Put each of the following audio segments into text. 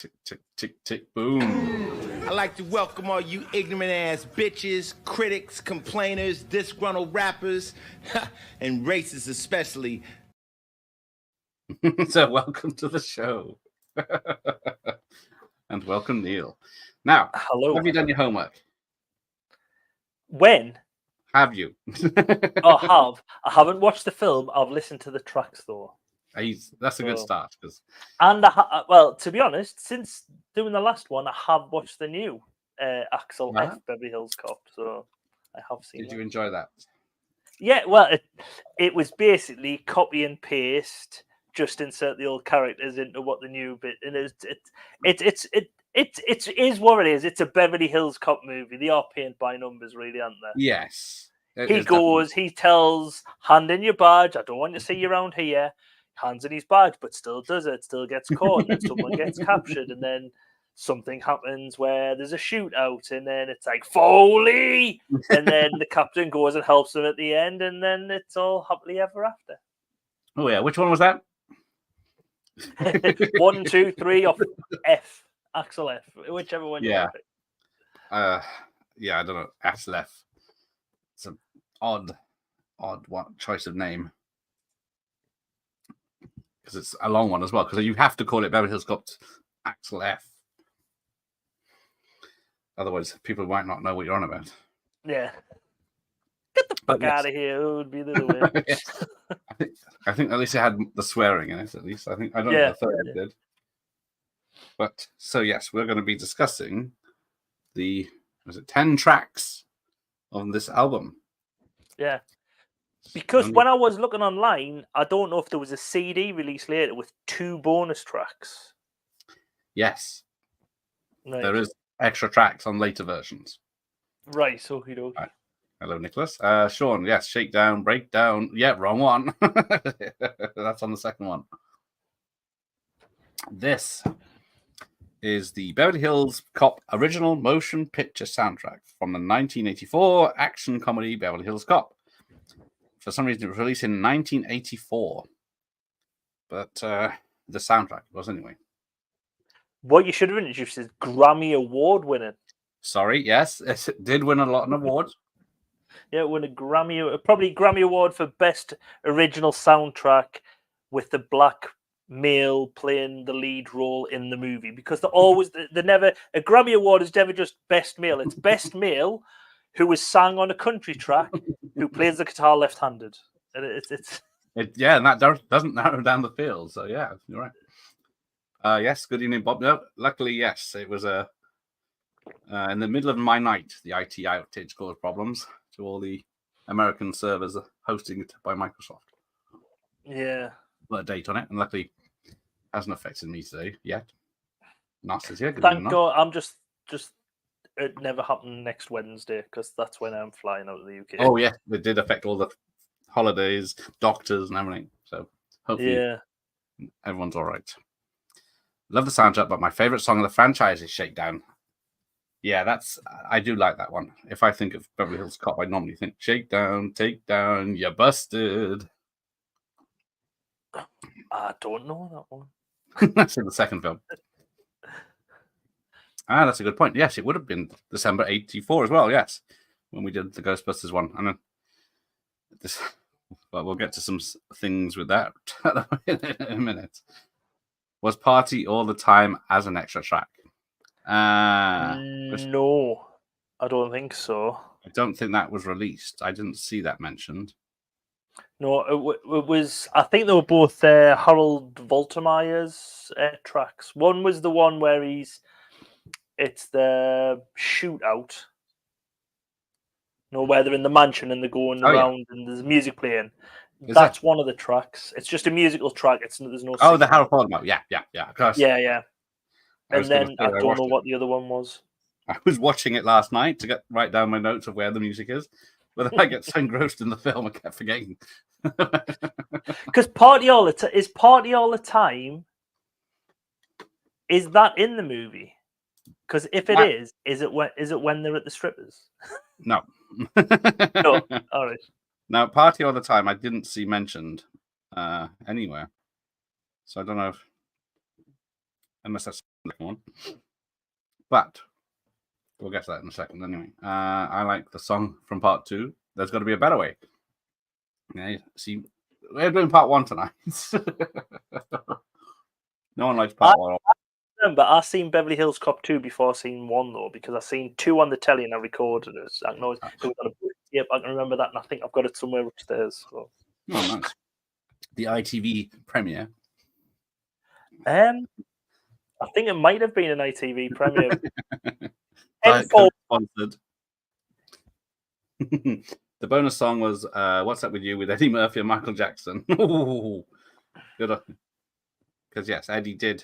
Tick, tick, tick, tick, boom. I'd like to welcome all you ignorant ass bitches, critics, complainers, disgruntled rappers, and racists especially. So welcome to the show. And welcome, Neil. Now, hello. Have you done your homework? When? Have you? I haven't watched the film. I've listened to the tracks though. That's a good start. And well, to be honest, since doing the last one, I have watched the new Axel F. Beverly Hills Cop. So I have seen. Did you enjoy that? Yeah, well, it was basically copy and paste. Just insert the old characters into what the new bit, and it is what it is. It's a Beverly Hills Cop movie. They are paint by numbers, really, aren't they? Yes. He goes, he tells, hand in your badge. I don't want to see you around here. Hands in his badge, but still does it. Still gets caught, and then someone gets captured, and then something happens where there's a shootout, and then it's like Foley, and then the captain goes and helps them at the end, and then it's all happily ever after. Oh yeah, which one was that? 1, 2, 3, or F. Axel F. Whichever one. Yeah. Yeah, I don't know. Axel F. It's an odd choice of name. Because it's a long one as well. Because you have to call it Beverly Hills Cop Axel F. Otherwise, people might not know what you're on about. Yeah. Get the fuck out of here. Who would be the way? Yes. I think at least it had the swearing in it, at least. I don't know if the third did. But, so yes, we're going to be discussing the 10 tracks on this album. Yeah. Because when I was looking online, I don't know if there was a CD released later with 2 bonus tracks. Yes. Right. There is extra tracks on later versions. Right, okie dokie. Right. Hello, Nicholas. Sean, yes, Shakedown, Breakdown. Yeah, wrong one. That's on the second one. This is the Beverly Hills Cop original motion picture soundtrack from the 1984 action comedy Beverly Hills Cop. For some reason, it was released in 1984. But the soundtrack was anyway. What you should have introduced is Grammy Award winning. Sorry, yes, it did win a lot of awards. Yeah, win a Grammy, probably Grammy Award for Best Original Soundtrack with the black male playing the lead role in the movie. Because they never, a Grammy Award is never just Best Male. It's Best Male who was sang on a country track who plays the guitar left-handed. And and that doesn't narrow down the field. So yeah, you're right. Yes, good evening, Bob. No, luckily, yes, it was in the middle of my night. The IT outage caused problems to all the American servers hosting it by Microsoft. Yeah, put a date on it, and luckily, it hasn't affected me today yet. Nas is here. Thank God. I'm just. It never happened next Wednesday because that's when I'm flying out of the UK. Oh yeah, it did affect all the holidays, doctors, and everything. So hopefully, everyone's all right. Love the soundtrack, but my favorite song of the franchise is Shakedown. Yeah, I do like that one. If I think of Beverly Hills Cop, I normally think Shakedown, Takedown, you're busted. I don't know that one. That's in the second film. That's a good point. Yes, it would have been December 1984 as well, yes, when we did the Ghostbusters one. And but we'll get to some things with that in a minute. Was Party All the Time as an extra track? No, I don't think so. I don't think that was released. I didn't see that mentioned. No, it was. I think they were both Harold Voltermeyer's tracks. One was the one where it's the shootout. No, where they're in the mansion and they're going around and there's music playing. That's one of the tracks. It's just a musical track. There's no. Oh, the Harold Voltermeyer. Yeah. Of course. Yeah. And then I don't know what the other one was. I was watching it last night to write down my notes of where the music is, but then I get so engrossed in the film I kept forgetting. Because Party All the Time. Is that in the movie? Because if it is it when they're at the strippers? No. No. All right. Now, Party All the Time, I didn't see mentioned anywhere, so I don't know unless that's one. But we'll get to that in a second anyway. I like the song from part 2. There's got to be a better way. Yeah, see, we're doing part 1 tonight. No one likes part 1. Remember, I seen Beverly Hills Cop 2 before I seen 1 though, because I seen 2 on the telly and I recorded it. I know it was on a yep, I can remember that, and I think I've got it somewhere upstairs. So. Oh, nice. The ITV premiere. I think it might have been an ITV premiere. Sponsored. The bonus song was "What's Up with You" with Eddie Murphy and Michael Jackson. Good, because yes, Eddie did.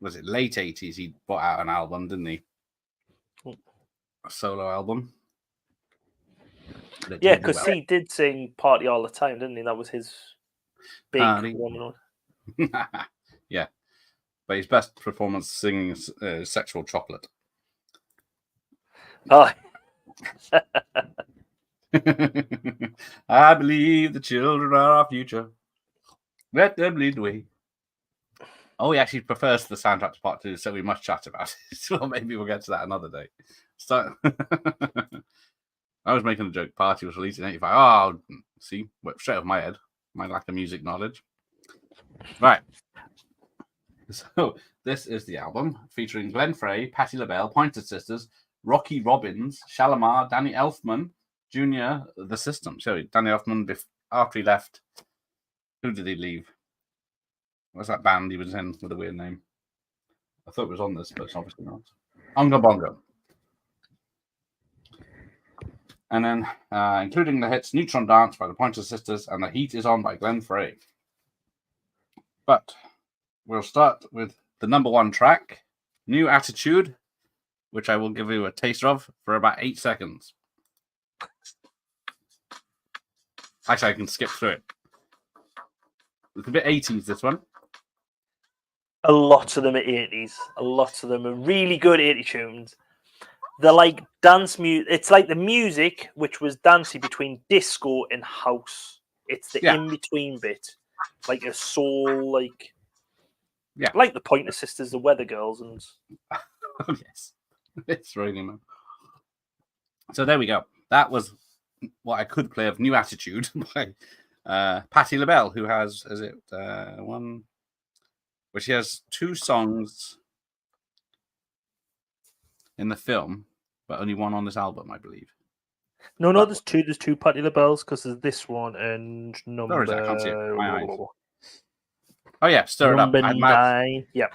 Was it late 80s? He brought out an album, didn't he? A solo album. Yeah, because he did sing "Party All the Time," didn't he? That was his big one. Yeah, but his best performance singing "Sexual Chocolate." Oh. I believe the children are our future. Let them lead the way. Oh, he actually prefers the soundtrack to part 2, so we must chat about it. So maybe we'll get to that another day. I was making a joke. Party was released in 85. Oh, see, went straight off my head. My lack of music knowledge. Right. So this is the album featuring Glenn Frey, Patti LaBelle, Pointer Sisters, Rocky Robbins, Shalimar, Danny Elfman Jr., The System. So Danny Elfman, after he left, who did he leave? What's that band he was in with a weird name? I thought it was on this, but it's obviously not. Unga Bongo. And then, including the hits Neutron Dance by the Pointer Sisters and The Heat Is On by Glenn Frey. But we'll start with the number 1 track, New Attitude, which I will give you a taste of for about 8 seconds. Actually, I can skip through it. It's a bit 80s, this one. A lot of them are 80s. A lot of them are really good 80 tunes. They're like dance music. It's like the music, which was dancey between disco and house. It's the in-between bit. Like a soul, like the Pointer Sisters, the Weather Girls. And oh, yes. It's really, man. So there we go. That was what I could play of New Attitude by Patti LaBelle, who has, one... But she has 2 songs in the film, but only 1 on this album, I believe. No, there's 2. There's 2 Patti LaBelles, because there's this one and number... I can't see it. My eyes. Oh, yeah, Stir It Up. Number 9. Yeah.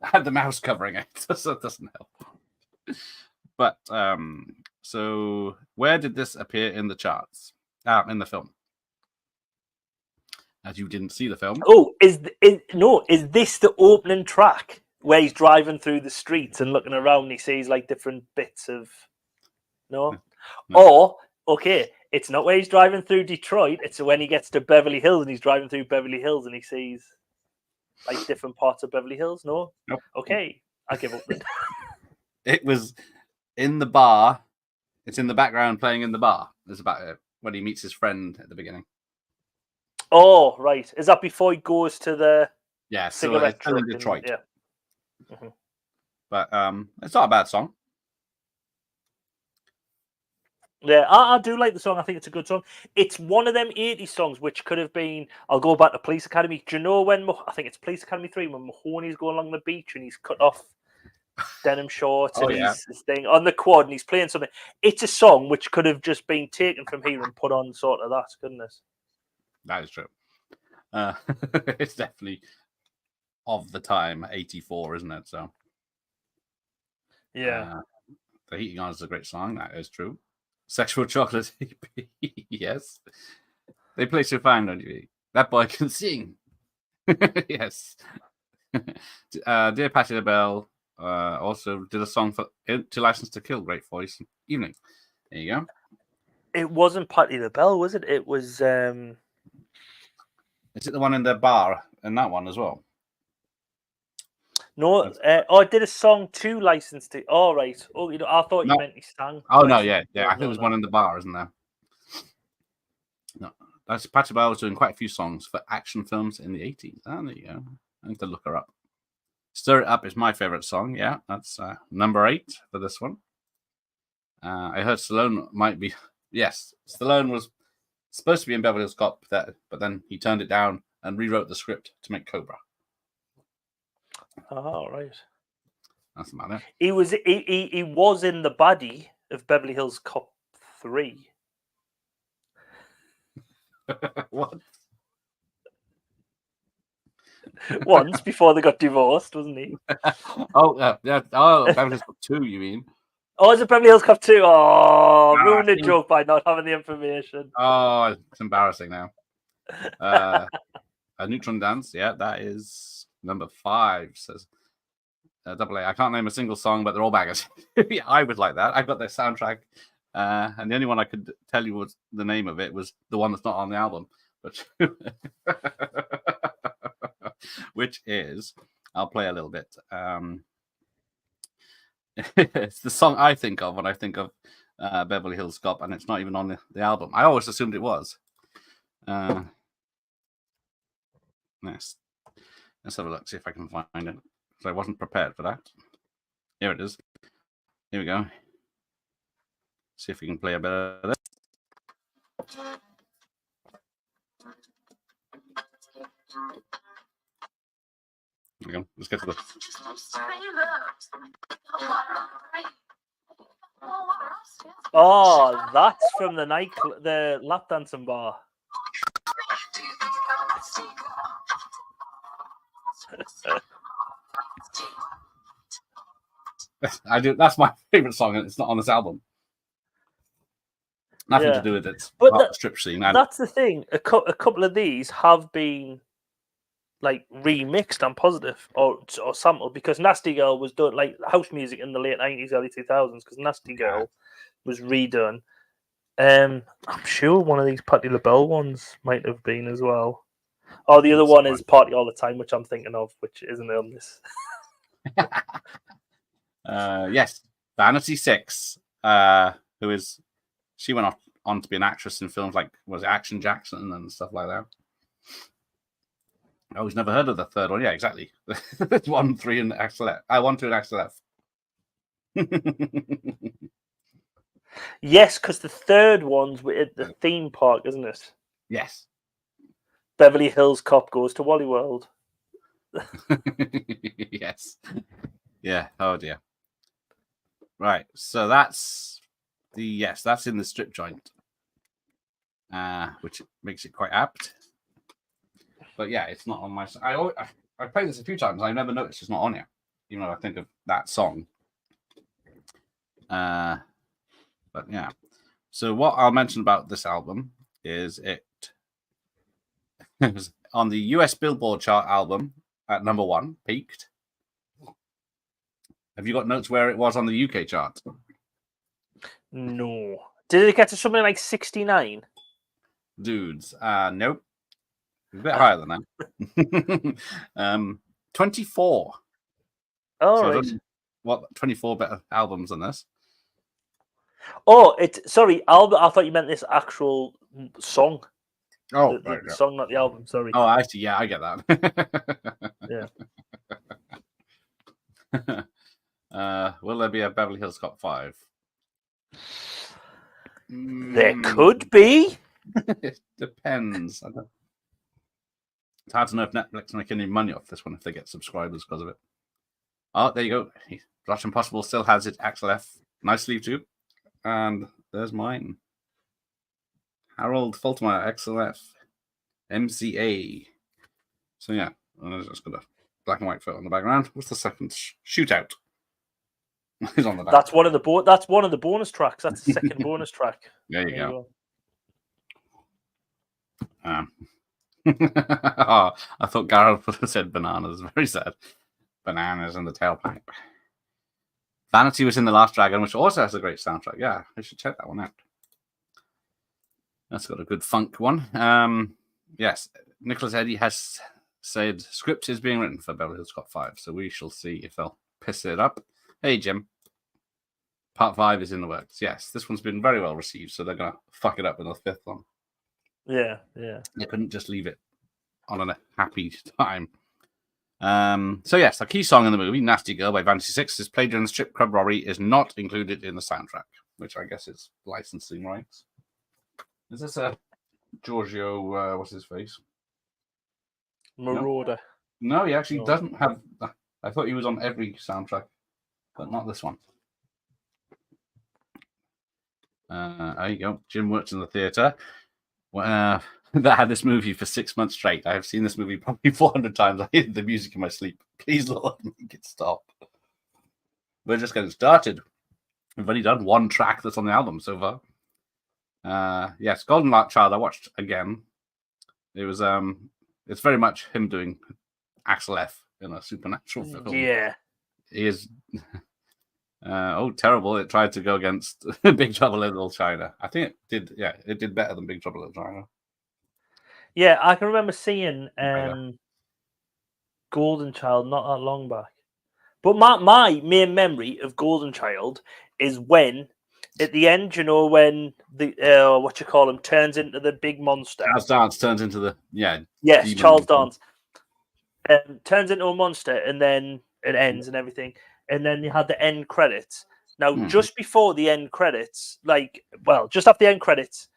I had the mouse covering it, so it doesn't help. But, so where did this appear in the charts? In the film. As you didn't see the film. Oh, is this the opening track where he's driving through the streets and looking around and he sees like different bits of... No. Or, okay, it's not where he's driving through Detroit, it's when he gets to Beverly Hills and he's driving through Beverly Hills and he sees like different parts of Beverly Hills? No? Nope. Okay, I give up then. It was in the bar. It's in the background playing in the bar. It's about it when he meets his friend at the beginning. Oh, right. Is that before he goes to the cigarette so it's in Detroit? Yeah. Mm-hmm. But it's not a bad song. Yeah, I do like the song. I think it's a good song. It's one of them 80s songs which could have been... I'll go back to Police Academy. Do you know when... I think it's Police Academy 3, when Mahoney's going along the beach and he's cut off denim shorts and he's thing on the quad and he's playing something. It's a song which could have just been taken from here and put on sort of that, couldn't it? That is true. It's definitely of the time, 84, isn't it? So, yeah. The Heating On is a great song. That is true. Sexual Chocolate, yes. They play so fine on TV. That boy can sing. Yes. Dear Patti LaBelle also did a song for To License to Kill. Great voice. Evening. There you go. It wasn't Patti LaBelle, was it? It was... Is it the one in the bar and that one as well? No, I did a song to License to... Oh, right. Oh, I thought you meant he sang. Oh, no, yeah. I think there was one in the bar, isn't there? No, that's Patti LaBelle was doing quite a few songs for action films in the 80s. Oh, there you go. I need to look her up. Stir It Up is my favorite song. Yeah, that's number 8 for this one. I heard Stallone might be. Yes, Stallone was supposed to be in Beverly Hills Cop, but then he turned it down and rewrote the script to make Cobra. Oh, right. That's about it. He was in the baddie of Beverly Hills Cop 3. What? Once before they got divorced, wasn't he? Oh, yeah. Oh, Beverly Hills Cop 2, you mean? Oh, is it Beverly Hills Cop 2? Oh, ruined the joke by not having the information. Oh, it's embarrassing now. A Neutron Dance, yeah, that is number 5. Says Double A. I can't name a single song, but they're all bangers. Yeah, I would like that. I've got their soundtrack, and the only one I could tell you was the name of it was the one that's not on the album, but which is, I'll play a little bit. It's the song I think of when I think of Beverly Hills Cop, and it's not even on the album. I always assumed it was. Nice. Let's have a look, see if I can find it. So I wasn't prepared for that. Here it is. Here we go. See if we can play a bit of this. There we go. Let's get to the. Oh, that's from the lap dancing bar. I do. That's my favorite song, and it's not on this album. Nothing to do with it. But strip scene. That's the thing. A couple of these have been like remixed and positive or sampled, because Nasty Girl was done like house music in the late 90s, early 2000s, because Nasty Girl was redone. I'm sure one of these Patti LaBelle ones might have been as well. Oh, the other one is Party All the Time, which I'm thinking of, which isn't on this. Yes, Vanity 6, she went on to be an actress in films like, was it Action Jackson and stuff like that. I always never heard of the third one. Yeah, exactly. 1, 3, and Axel F. 1, 2, and Axel F. Yes, because the third one's at the theme park, isn't it? Yes. Beverly Hills Cop goes to Wally World. Yes. Yeah. Oh dear. Right. So that's that's in the strip joint, which makes it quite apt. But yeah, it's not on my. I played this a few times. I never noticed it's not on here, even though I think of that song. But yeah. So what I'll mention about this album is it was on the US Billboard chart album at number 1, peaked. Have you got notes where it was on the UK chart? No. Did it get to something like 69? Dudes, nope. A bit higher than that. 24. Oh, so right. What, 24 better albums than this? Oh, sorry, album. I thought you meant this actual song. Oh, the song, not the album. Sorry. Oh, I see. Yeah, I get that. Yeah. Will there be a Beverly Hills Cop 5? There could be. It depends. It's hard to know if Netflix make any money off this one if they get subscribers because of it. Oh, there you go. Rush Impossible still has its Axel F. Nice sleeve too. And there's mine. Harold Faltermeyer, Axel F. MCA. So yeah, I've just got a black and white photo on the background. What's the second? Shootout. Is on the back. That's one of the bonus tracks. That's the second bonus track. There you go. Oh, I thought Gareth would have said bananas. Very sad. Bananas in the tailpipe. Vanity was in The Last Dragon, which also has a great soundtrack. Yeah, I should check that one out. That's got a good funk one. Yes, Nicholas Eddy has said script is being written for Beverly Hills Cop 5, so we shall see if they'll piss it up. Hey, Jim. Part 5 is in the works. Yes, this one's been very well received, so they're going to fuck it up with the 5th one. Yeah. They couldn't just leave it on a happy time. So yes, the key song in the movie, "Nasty Girl" by Vanity Six, is played during the strip club robbery, is not included in the soundtrack, which I guess is licensing rights. Is this a Giorgio? What's his face? Marauder. No, he actually doesn't have. I thought he was on every soundtrack, but not this one. There you go. Jim works in the theater. That had this movie for 6 months straight. I have seen this movie probably 400 times. I hear the music in my sleep. Please, Lord, make it stop. We're just getting started. We've only done one track that's on the album so far. Yes, Golden Child I watched again. It was it's very much him doing Axel F in a supernatural film. Yeah. He is terrible. It tried to go against Big Trouble in Little China. I think it did, it did better than Big Trouble in Little China. Yeah, I can remember seeing Golden Child not that long back. But my main memory of Golden Child is when, at the end, when the turns into the big monster. Charles Dance turns into the Yes, Charles Dance turns into a monster, and then it ends and everything, and then you had the end credits. Now, just before the end credits, just after the end credits,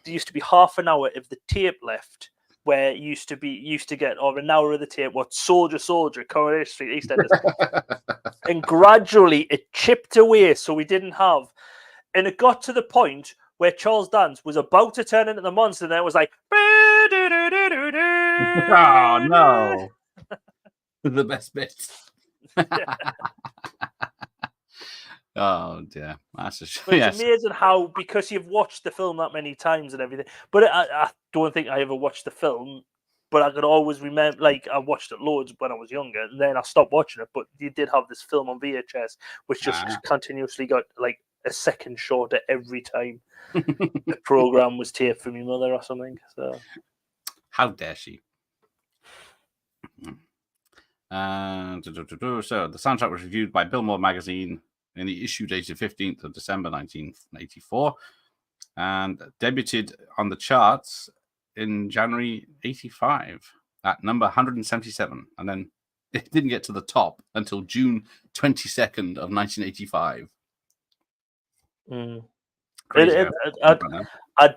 there used to be half an hour of the tape left, where it used to get or an hour of the tape. What Soldier, Coronation Street, EastEnders, and gradually it chipped away, so we didn't have. And it got to the point where Charles Dance was about to turn into the monster, and then it was like, oh no, the best bits. Oh dear, that's it's amazing how, because you've watched the film that many times and everything. But I don't think I ever watched the film, but I could always remember. I watched it loads when I was younger, and then I stopped watching it. But you did have this film on VHS, which just continuously got a second shorter every time the program was taped from your mother or something. So how dare she? So the soundtrack was reviewed by Billboard magazine in the issue dated 15th of December 1984, and debuted on the charts in January 85 at number 177, and then it didn't get to the top until June 22nd of 1985. I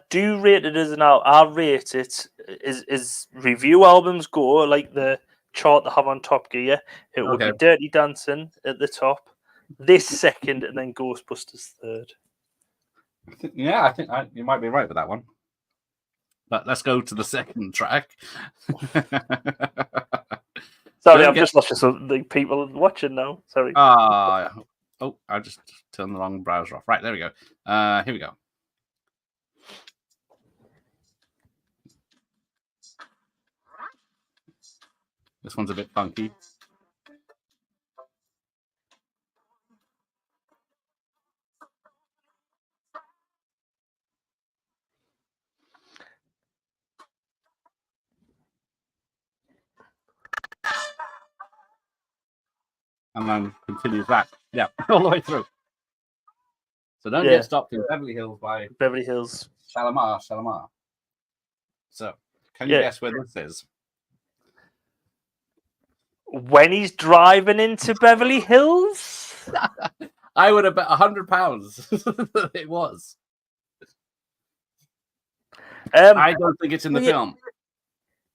do rate it as an album. I rate it as review albums go, like the chart they have on Top Gear. It would be Dirty Dancing at the top, this second, and then Ghostbusters third. I think you might be right with that one. But let's go to the second track. Sorry, I've just lost the people watching now. Sorry. I just turned the wrong browser off. Right, there we go. Here we go. This one's a bit funky. And then continues back. Yeah, all the way through. So don't get stopped in Beverly Hills by Beverly Hills. Shalamar. So, can you guess where this is? When he's driving into Beverly Hills? I would have bet £100 it was. I don't think it's in the film.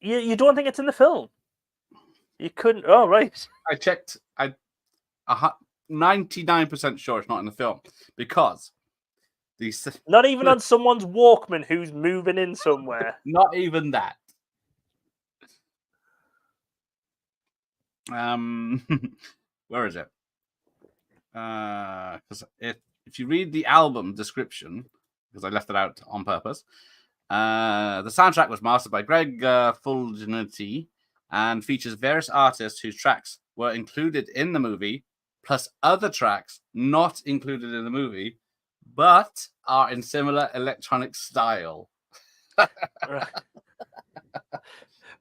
You don't think it's in the film? You couldn't. Oh, right. I checked. I'm 99% sure it's not in the film, because not even on someone's Walkman who's moving in somewhere. Not even that. Where is it? Because if you read the album description, because I left it out on purpose, the soundtrack was mastered by Greg Fulginati and features various artists whose tracks were included in the movie, plus other tracks not included in the movie, but are in similar electronic style.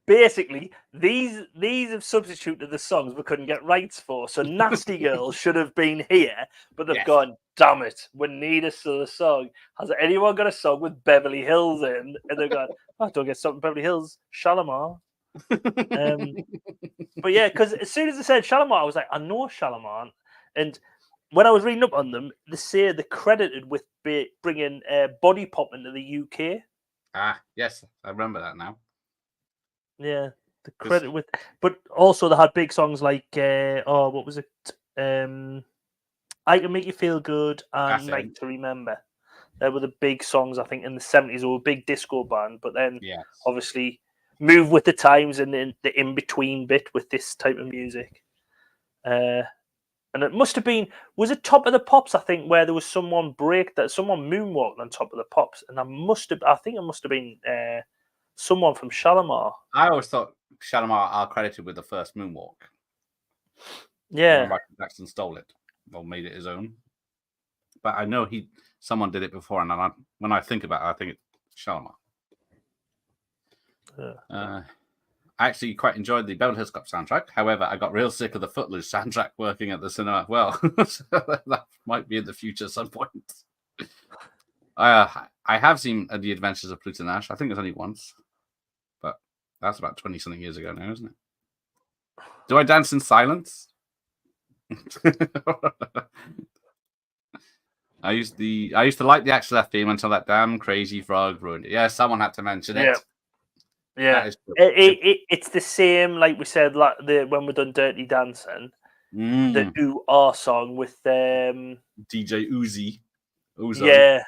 Basically, these have substituted the songs we couldn't get rights for. So Nasty Girl should have been here, but they've gone, damn it, we need a song. Has anyone got a song with Beverly Hills in? And they've gone, don't get something Beverly Hills, Shalamar. But yeah, because as soon as I said Shalimar, I was like, I know Shalimar. And when I was reading up on them, they say they're credited with bringing Body Pop into the UK. Ah, yes, I remember that now. Yeah, the credit with, but also they had big songs like, what was it? I Can Make You Feel Good and Night to Remember. They were the big songs, I think, in the 70s. They were a big disco band, but then obviously move with the times and then the in-between bit with this type of music. And it must have been, was it Top of the Pops, I think, where there was someone moonwalked on Top of the Pops, and I think it must have been someone from Shalimar. I always thought Shalimar are credited with the first moonwalk. Yeah. When Michael Jackson stole it or made it his own. But I know someone did it before, and when I think about it, I think it's Shalimar. I actually quite enjoyed the Beverly Hills Cop soundtrack. However, I got real sick of the Footloose soundtrack working at the cinema. Well, so that might be in the future at some point. I have seen The Adventures of Pluto Nash. I think it's only once, but that's about 20-something years ago now, isn't it? Do I dance in silence? I used to like the Axel F theme until that damn crazy frog ruined it. Yeah, someone had to mention it. Yeah, it's the same, like we said, like when we done Dirty Dancing, the Ooh Ah song with DJ Uzi. Yeah,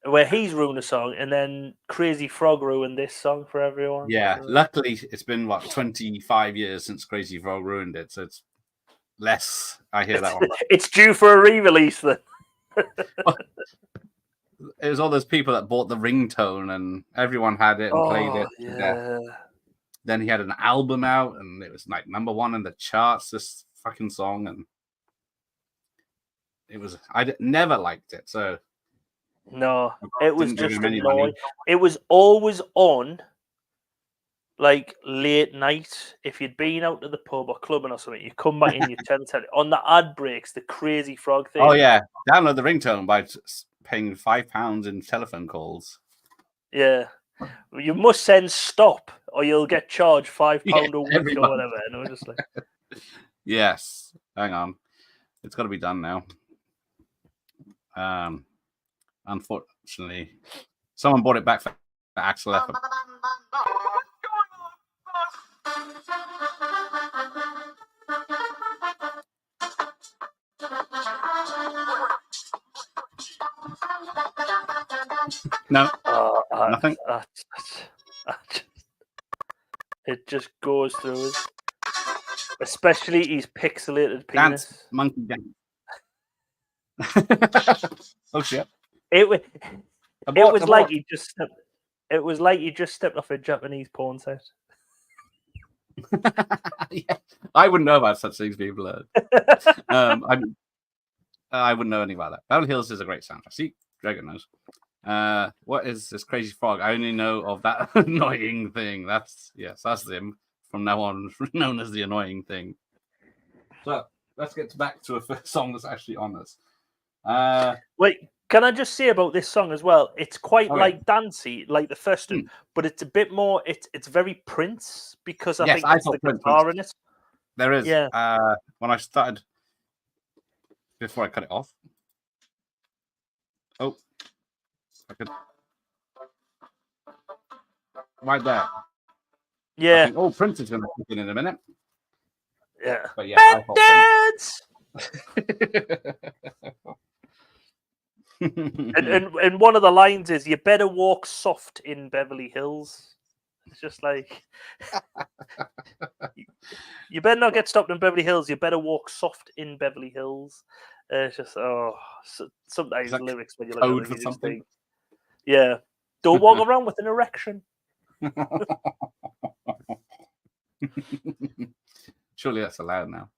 where he's ruined a song, and then Crazy Frog ruined this song for everyone. Yeah, so. Luckily it's been 25 years since Crazy Frog ruined it, so it's less. I hear that one. It's due for a re-release then. It was all those people that bought the ringtone, and everyone had it and played it. Yeah. Then he had an album out, and it was like #1 in the charts. This fucking song, and I never liked it. So no, it was just annoying. It was always on, like late night. If you'd been out to the pub or clubbing or something, you come back in, you turn it on the ad breaks, the Crazy Frog thing. Oh yeah, download the ringtone by paying £5 in telephone calls. Yeah, you must send stop, or you'll get charged £5 a week or whatever. And I was just like, yes, hang on, it's got to be done now. Unfortunately, someone bought it back for Axel F. No, nothing. It just goes through us, especially his pixelated penis. Dance, monkey dance. Oh shit! It was like he just stepped. It was like he just stepped off a Japanese porn set. Yeah, I wouldn't know about such things, people. I wouldn't know anything about that. Beverly Hills is a great soundtrack. See, Dragon knows. What is this Crazy Frog? I only know of that annoying thing. That's him from now on, known as the annoying thing. So let's get back to a song that's actually on us. Wait, can I just say about this song as well? It's quite dancey, like the first one, but it's a bit more. It's very Prince because I think it's the guitar in it. There is. When I started, before I cut it off. Oh, I could. Right there. Yeah. Prince is going to kick in a minute. Yeah. But yeah, dance. and one of the lines is, "You better walk soft in Beverly Hills." It's just like, you better not get stopped in Beverly Hills. You better walk soft in Beverly Hills. It's just sometimes lyrics when you look at them, you just think, yeah, don't walk around with an erection. Surely that's allowed now.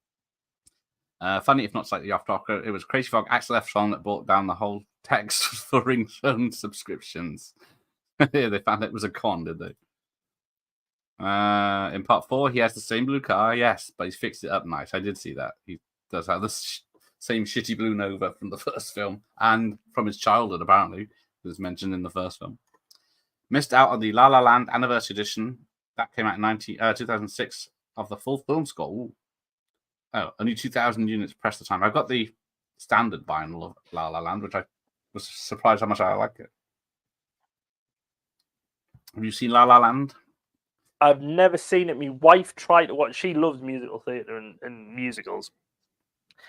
Funny if not slightly off topic, it was Crazy Frog Axel F song that brought down the whole text for ringtone subscriptions. They found it was a con, did they? In part 4, he has the same blue car, yes, but he's fixed it up nice. I did see that. He does have the same shitty blue Nova from the first film and from his childhood, apparently, as mentioned in the first film. Missed out on the La La Land Anniversary Edition that came out in 2006 of the full film score. Ooh. Oh, only 2,000 units pressed the time. I've got the standard vinyl of La La Land, which I was surprised how much I like it. Have you seen La La Land? I've never seen it. My wife tried to watch. She loves musical theatre and musicals.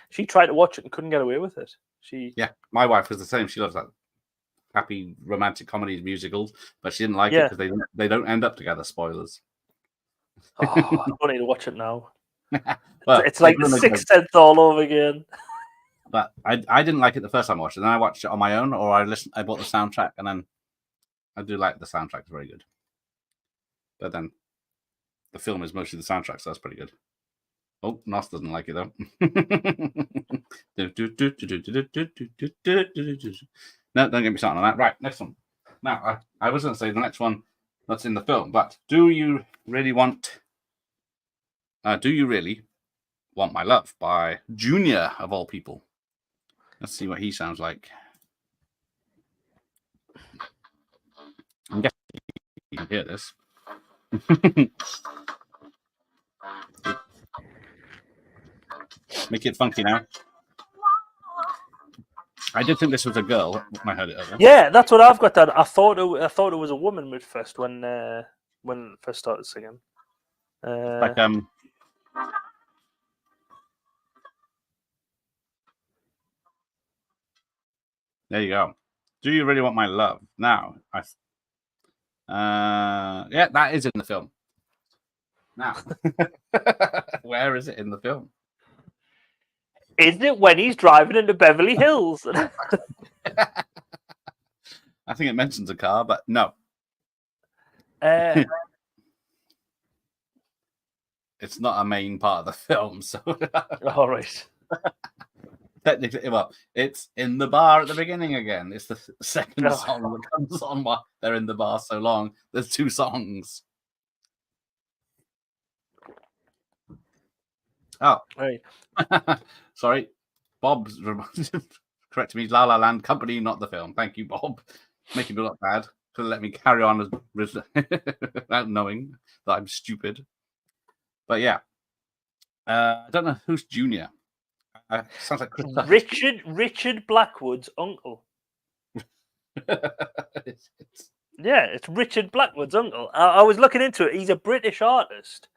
She tried to watch it and couldn't get away with it. Yeah, my wife was the same. She loves that happy romantic comedies, musicals, but she didn't like it because they don't end up together. Spoilers. Oh, I don't need to watch it now. Well, it's like the Sixth Sense all over again. But I didn't like it the first time I watched it. Then I watched it on my own, or I bought the soundtrack, and then I do like the soundtrack. It's very good. But then the film is mostly the soundtrack, so that's pretty good. Oh, Nos doesn't like it though. No, don't get me started on that. Right, next one. Now, I was going to say the next one that's in the film, but do you really want My Love by Junior, of all people? Let's see what he sounds like. I'm guessing you can hear this. Make it funky now. I did think this was a girl when I heard it over. Yeah, that's what I've got. That I thought it was a woman at first when it first started singing. Like there you go. Do you really want my love? Now, yeah, that is in the film. Now, where is it in the film? Isn't it when he's driving into Beverly Hills? I think it mentions a car, but no. It's not a main part of the film, so. All right. Technically, well, it's in the bar at the beginning again. It's the second song that comes on while they're in the bar so long. There's two songs. Oh, right. Sorry, Bob's correcting me. La La Land Company, not the film. Thank you, Bob. Making me look bad. Could let me carry on without knowing that I'm stupid. But yeah, I don't know who's Junior. Sounds like Richard Blackwood's uncle. Yeah, it's Richard Blackwood's uncle. I was looking into it. He's a British artist.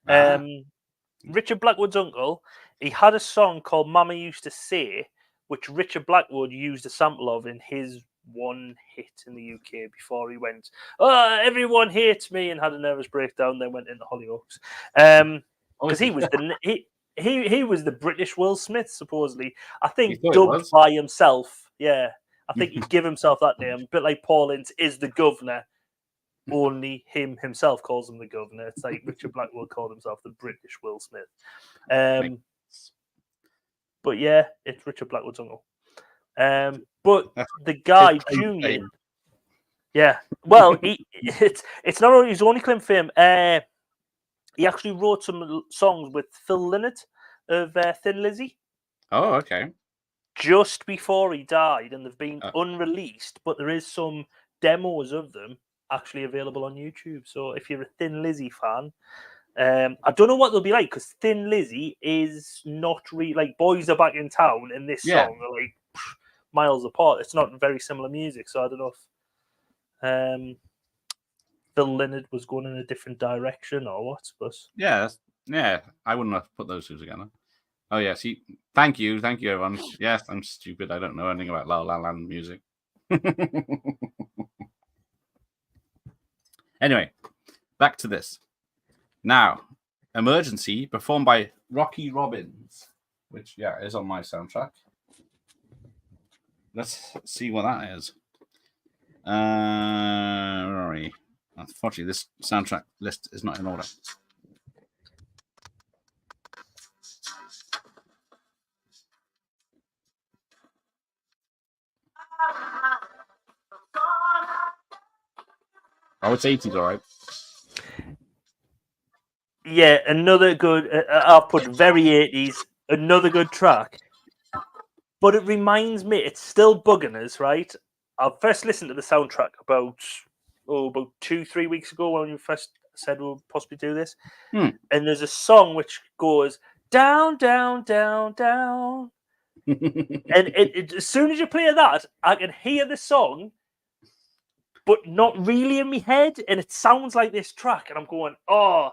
Richard Blackwood's uncle. He had a song called "Mama Used to Say," which Richard Blackwood used a sample of in his one hit in the UK before he went, "Oh, everyone hates me," and had a nervous breakdown. Then went into Hollyoaks. Because he was he was the British Will Smith, supposedly. I think dubbed by himself. Yeah, I think he'd give himself that name. A bit like Paul Ince is the governor. Only himself calls him the governor. It's like Richard Blackwood called himself the British Will Smith. But yeah, it's Richard Blackwood's uncle. But the guy, Junior, yeah. Well, it's not only his only claim to fame. He actually wrote some songs with Phil Lynott of Thin Lizzy. Oh, okay. Just before he died, and they've been unreleased, but there is some demos of them actually available on YouTube. So if you're a Thin Lizzy fan, I don't know what they'll be like, because Thin Lizzy is not really like Boys Are Back in Town and this song are like miles apart. It's not very similar music, so I don't know if Phil Lynott was going in a different direction or what. But yeah, I wouldn't have put those two together. Oh yeah, see, thank you everyone. Yes, I'm stupid. I don't know anything about La La Land music. Anyway, back to this. Now, Emergency, performed by Rocky Robbins, which, is on my soundtrack. Let's see what that is. Where are we? Unfortunately, this soundtrack list is not in order. Oh, it's 80s, all right. Yeah, another good. I'll put very 80s. Another good track. But it reminds me, it's still bugging us, right? I first listened to the soundtrack about 2-3 weeks ago when we first said we'll possibly do this. And there's a song which goes down, down, down, down. And as soon as you play that, I can hear the song, but not really in my head. And it sounds like this track. And I'm going, oh,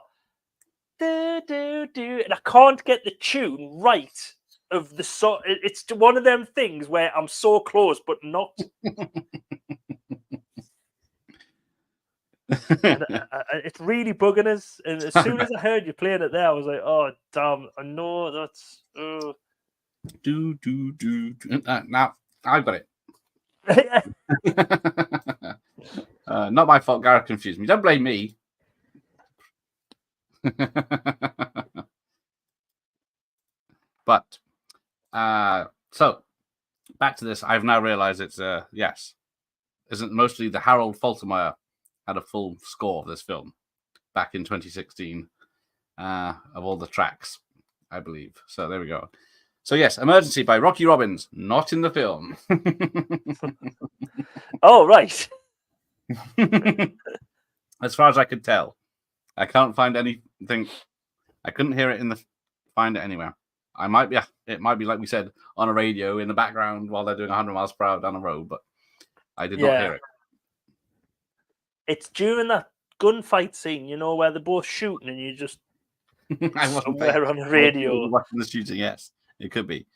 do, do, do. And I can't get the tune right of the song. It's one of them things where I'm so close, but not. And it's really bugging us. And as soon as I heard you playing it there, I was like, "Oh damn! I know that's." Do. Now I've got it. Not my fault. Gareth confused me. Don't blame me. But so back to this. I've now realised it's yes, isn't mostly the Harold Faltermeyer had a full score of this film back in 2016 of all the tracks, I believe. So there we go. So yes, Emergency by Rocky Robbins, not in the film. Oh, right. As far as I could tell. I can't find anything. I couldn't hear it find it anywhere. It might be like we said on a radio in the background while they're doing 100 miles per hour down the road, but I did not hear it. It's during that gunfight scene, where they're both shooting and you just somewhere on the radio. Watching the shooting, yes. It could be.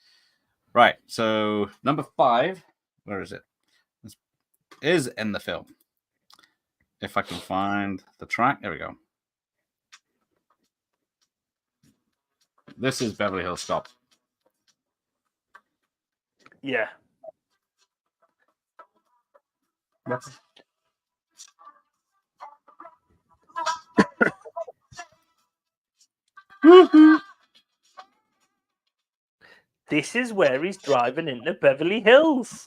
Right, so number 5, where is it? This is in the film. If I can find the track, there we go. This is Beverly Hills Cop. Yeah. This is where he's driving into Beverly Hills.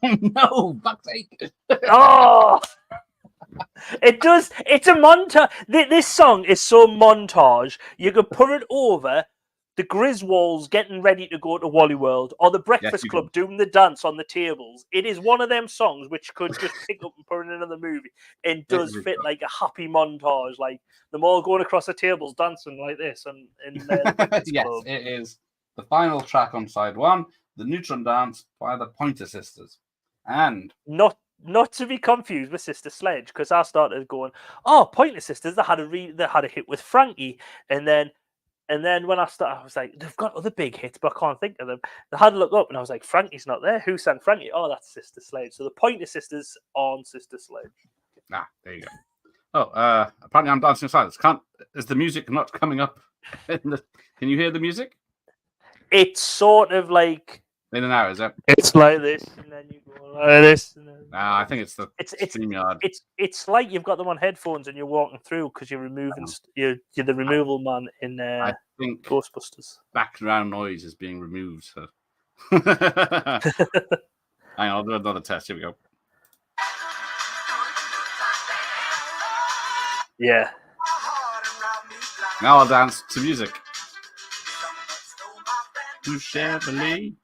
No, fuck's sake. Oh! It does. It's a montage. This song is so montage. You could put it over the Griswolds getting ready to go to Wally World or the Breakfast Club doing the dance on the tables. It is one of them songs which could just pick up and put it in another movie. It does fit like a happy montage, like them all going across the tables dancing like this. And yes, Club. It is the final track on side 1, the Neutron Dance by the Pointer Sisters, and Not to be confused with Sister Sledge, because I started going, "Oh, Pointer Sisters, they had a hit with Frankie," and then when I started, I was like, "They've got other big hits, but I can't think of them." I had to look up, and I was like, "Frankie's not there. Who sang Frankie? Oh, that's Sister Sledge." So the Pointer Sisters on Sister Sledge. Ah, there you go. Oh, apparently I'm dancing in silence. Is the music not coming up? Can you hear the music? It's sort of like. In and out, is it? It's like this, and then you go like this. And then... I think it's the StreamYard. It's like you've got them on headphones and you're walking through because you're removing. You're the removal man in I think Ghostbusters. Background noise is being removed. So. Hang on, I'll do another test. Here we go. Yeah. Now I'll dance to music. To Chevrolet.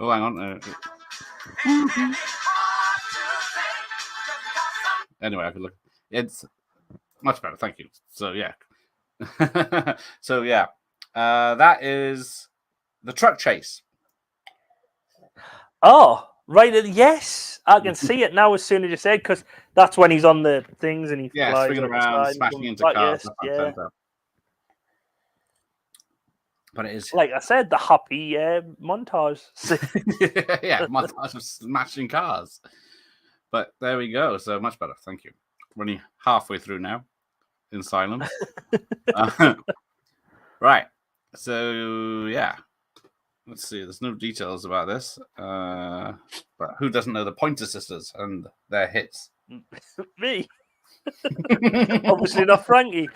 Oh, hang on. Anyway, I could look. It's much better. Thank you. So, yeah. That is the truck chase. Oh, right. Yes. I can see it now as soon as you said, because that's when he's on the things and he flies swinging around, smashing into cars. Yes, yeah. But it is, like I said, the happy montage. Yeah, montage of smashing cars. But there we go. So much better. Thank you. We're only halfway through now in silence. Right. So, yeah. Let's see. There's no details about this. But who doesn't know the Pointer Sisters and their hits? Me. Obviously not Frankie.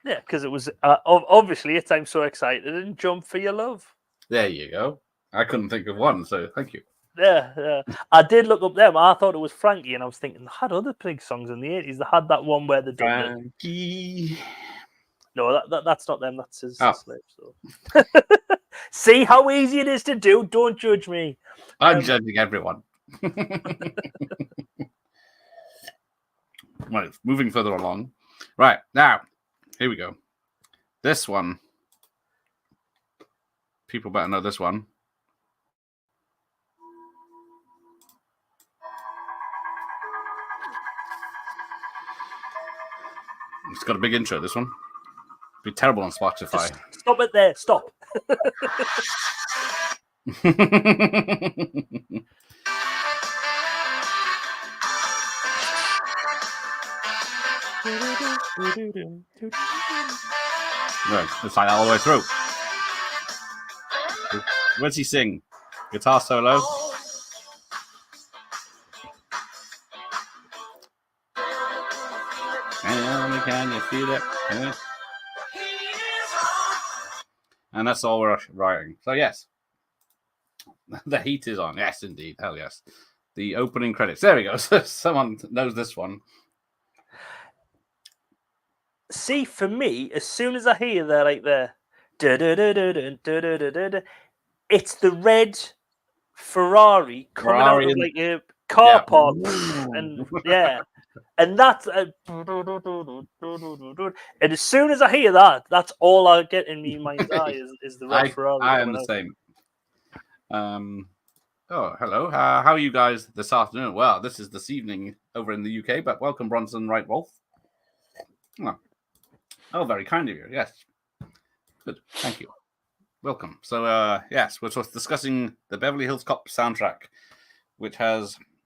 Yeah, because it was obviously it's I'm So Excited and Jump for Your Love. There you go. I couldn't think of one, so thank you. Yeah. I did look up them. I thought it was Frankie, and I was thinking they had other big songs in the 80s. They had that one where they did Frankie. No, that's not them. That's his slave. So. See how easy it is to do. Don't judge me. I'm judging everyone. Right, moving further along. Right, now, here we go. This one. People better know this one. It's got a big intro, this one. Be terrible on Spotify. Just stop it there. Stop. Right, it's like that all the way through. Where does he sing? Guitar solo. Can you feel it? Yeah. And that's all we're writing. So yes, the heat is on. Yes, indeed. Hell yes. The opening credits. There we go. So someone knows this one. See, for me, as soon as I hear that, like there, it's the red Ferrari coming out of like a car park, and and that's and as soon as I hear that, that's all I get in my mind's eye is the red Ferrari. I am the same. Oh, hello. How are you guys this afternoon? Well, this is this evening over in the UK, but welcome, Bronson Wright Wolf. Oh, very kind of you. Yes. Good. Thank you. Welcome. So, yes, we're discussing the Beverly Hills Cop soundtrack, which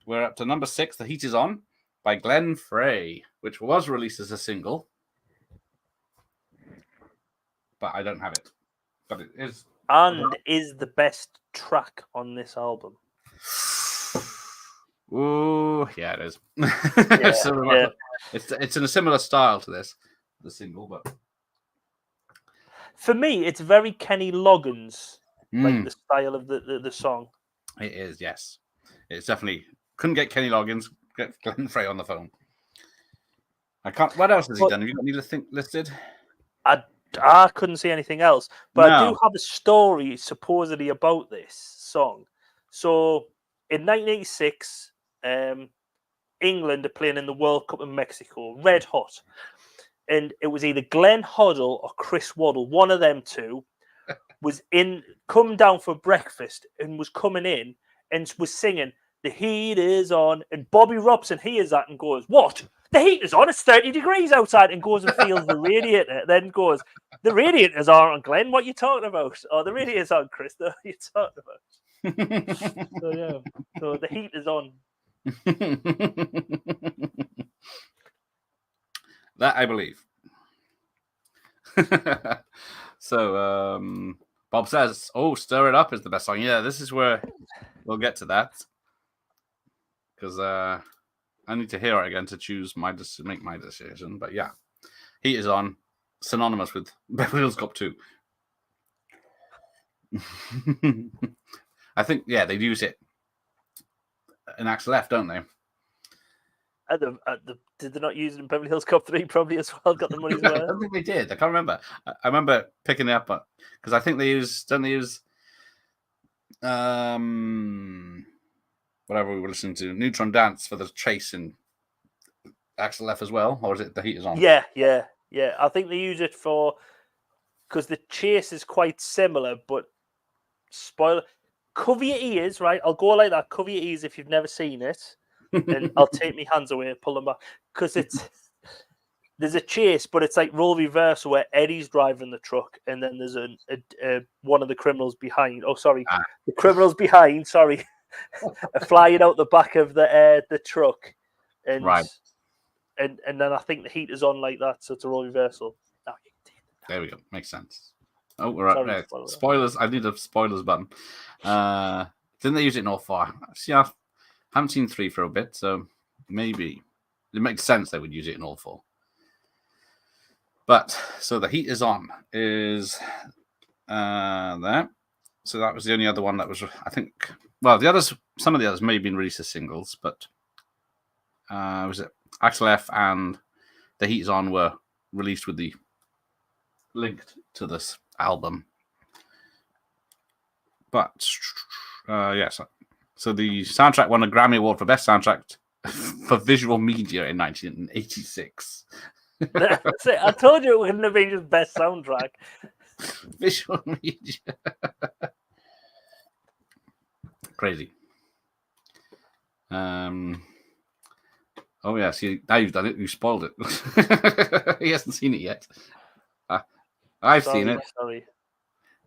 we're up to number 6, The Heat Is On, by Glenn Frey, which was released as a single. But I don't have it. But it is. And is the best track on this album. Oh, yeah, it is. It's in a similar style to the single, but for me, it's very Kenny Loggins, like the style of the song. It is, yes. It's definitely couldn't get Kenny Loggins, get Glenn Frey on the phone. I can't. What else has he done? Have you got anything listed? I couldn't see anything else, but I do have a story supposedly about this song. So in 1986, England are playing in the World Cup in Mexico, red hot. And it was either Glenn Hoddle or Chris Waddle, one of them two, was come down for breakfast and was coming in and was singing, "The heat is on." And Bobby Robson hears that and goes, "What? The heat is on? It's 30 degrees outside," and goes and feels the radiator. Then goes, "The radiators aren't on, Glenn. What are you talking about?" Or, "The radiators on, Chris. What are you talking about?" So, yeah. So the heat is on. That I believe. So Bob says, "Oh, Stir It Up is the best song." Yeah, this is where we'll get to that, because I need to hear it again to make my decision. But yeah, Heat Is On, synonymous with Beverly Hills Cop 2. I think they use it in Axel F, don't they? Did they not use it in Beverly Hills Cop 3 probably as well? Got the money's worth? I don't think they did. I can't remember. I remember picking it up because I think don't they use whatever we were listening to, Neutron Dance for the chase in Axel F as well, or is it The Heat Is On? Yeah. I think they use it because the chase is quite similar, but spoiler. Cover your ears, right? I'll go like that. Cover your ears if you've never seen it. And I'll take my hands away and pull them back, because there's a chase, but it's like role reversal where Eddie's driving the truck, and then there's one of the criminals behind. Oh, sorry, the criminals behind. Sorry, flying out the back of the truck, and right, and then I think the heat is on like that, so it's a role reversal. There we go. Makes sense. Oh, we're right there. Spoilers. I need a spoilers button. Didn't they use it in all 4? See, I haven't seen 3 for a bit, so maybe it makes sense they would use it in all 4. But so The Heat Is On is there. So that was the only other one that was, I think. Well, some of the others may have been released as singles, but was it Axel F and The Heat Is On were released with the linked to this album. But yes, so the soundtrack won a Grammy Award for Best Soundtrack for Visual Media in 1986. That's it. I told you it wouldn't have been just best soundtrack. Visual Media. Crazy. Oh yeah, see, now you've done it. You spoiled it. He hasn't seen it yet. I've seen it. Sorry.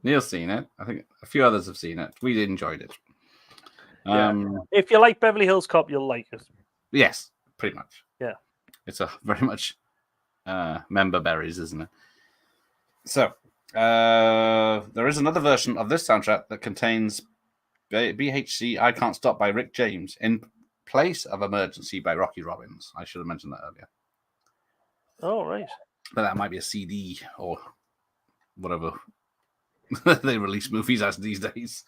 Neil's seen it. I think a few others have seen it. We enjoyed it. If you like Beverly Hills Cop, you'll like it. Yes, pretty much. Yeah. It's a very much member berries, isn't it? So there is another version of this soundtrack that contains BHC I Can't Stop by Rick James in place of Emergency by Rocky Robbins. I should have mentioned that earlier. Oh, right. But that might be a CD or whatever they release movies as these days.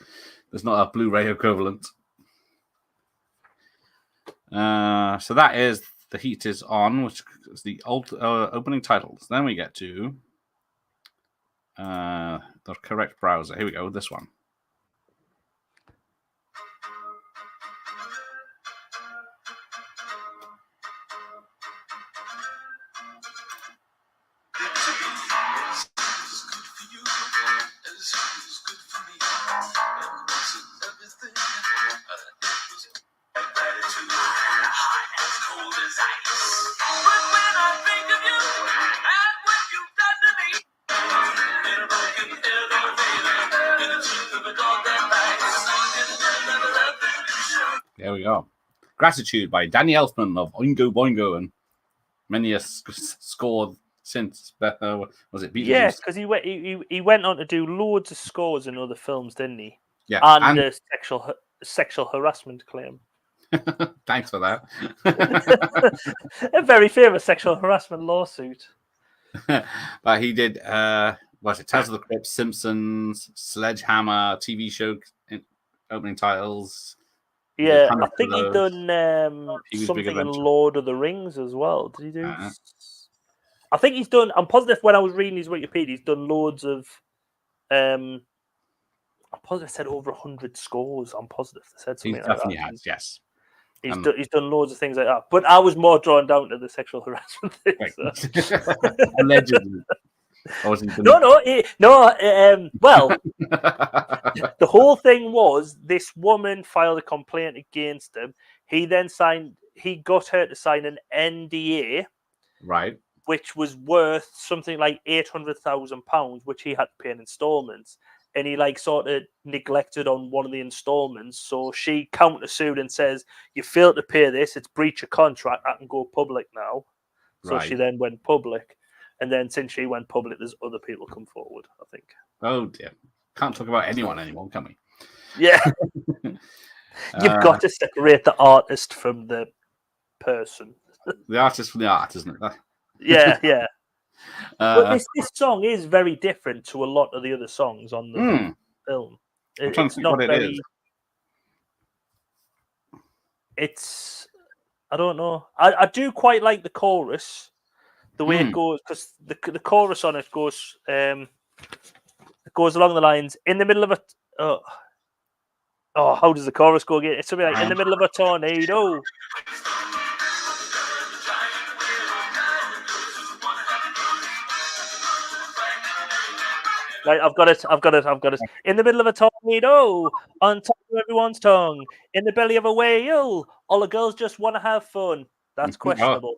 There's not a Blu-ray equivalent. So that is The Heat Is On, which is the opening titles. Then we get to the correct browser. Here we go, this one. There we go. Gratitude by Danny Elfman of Oingo Boingo and many a score since. Was it Beetlejuice? Yes, because he went on to do loads of scores in other films, didn't he? Yeah, and a sexual harassment claim. Thanks for that. A very famous sexual harassment lawsuit. But he did, was it Tales of the Crypt, Simpsons, Sledgehammer, TV show opening titles. Yeah, I think he'd done something in Lord of the Rings as well. Did he do? I think he's done. I'm positive when I was reading his Wikipedia, he's done loads of. I'm positive it said over 100 scores. I'm positive they said something like that. Definitely has, yes. He's done loads of things like that. But I was more drawn down to the sexual harassment thing. So. Allegedly. Well, the whole thing was this woman filed a complaint against him. He got her to sign an NDA, right, which was worth something like £800,000, which he had to pay in installments. And he sort of neglected on one of the installments. So she countersued and says, "You failed to pay this. It's breach of contract. I can go public now." So she then went public. And then since she went public, there's other people come forward, I think. Oh, dear. Can't talk about anyone anymore, can we? Yeah. You've got to separate the artist from the person. The artist from the art, isn't it? Yeah. But this song is very different to a lot of the other songs on the film. It's not very... It's... I don't know. I do quite like the chorus. The way it goes, because the chorus on it goes along the lines in the middle of a how does the chorus go again? It's something like in the middle of a tornado. Right, I've got it. In the middle of a tornado, on top of everyone's tongue, in the belly of a whale, all the girls just want to have fun. That's questionable.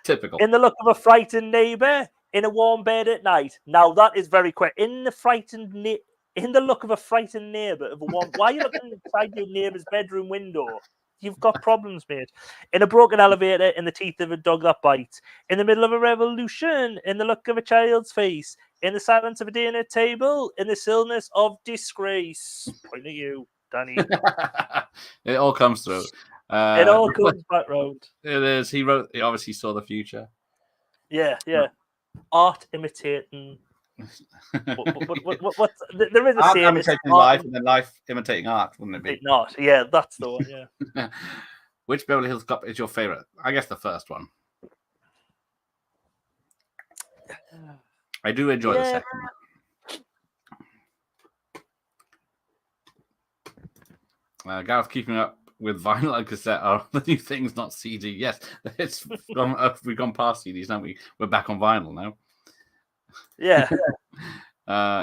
Typical. In the look of a frightened neighbour, in a warm bed at night. Now that is very quick. In the look of a frightened neighbour of a warm. Why are you looking inside your neighbour's bedroom window? You've got problems, mate. In a broken elevator, in the teeth of a dog that bites. In the middle of a revolution, in the look of a child's face. In the silence of a dinner table. In the stillness of disgrace. Point at you, Danny. It all comes through. It all comes back round. It is. He obviously saw the future. Yeah. Art imitating. What there is a art saying. Imitating life, and then life imitating art, wouldn't it be? Not. Yeah, that's the one. Yeah. Which Beverly Hills Cop is your favorite? I guess the first one. I do enjoy the second one. Gareth keeping up with vinyl and cassette are the new things, not CD. Yes, it's we've gone past CDs, haven't we? We're back on vinyl now. Yeah.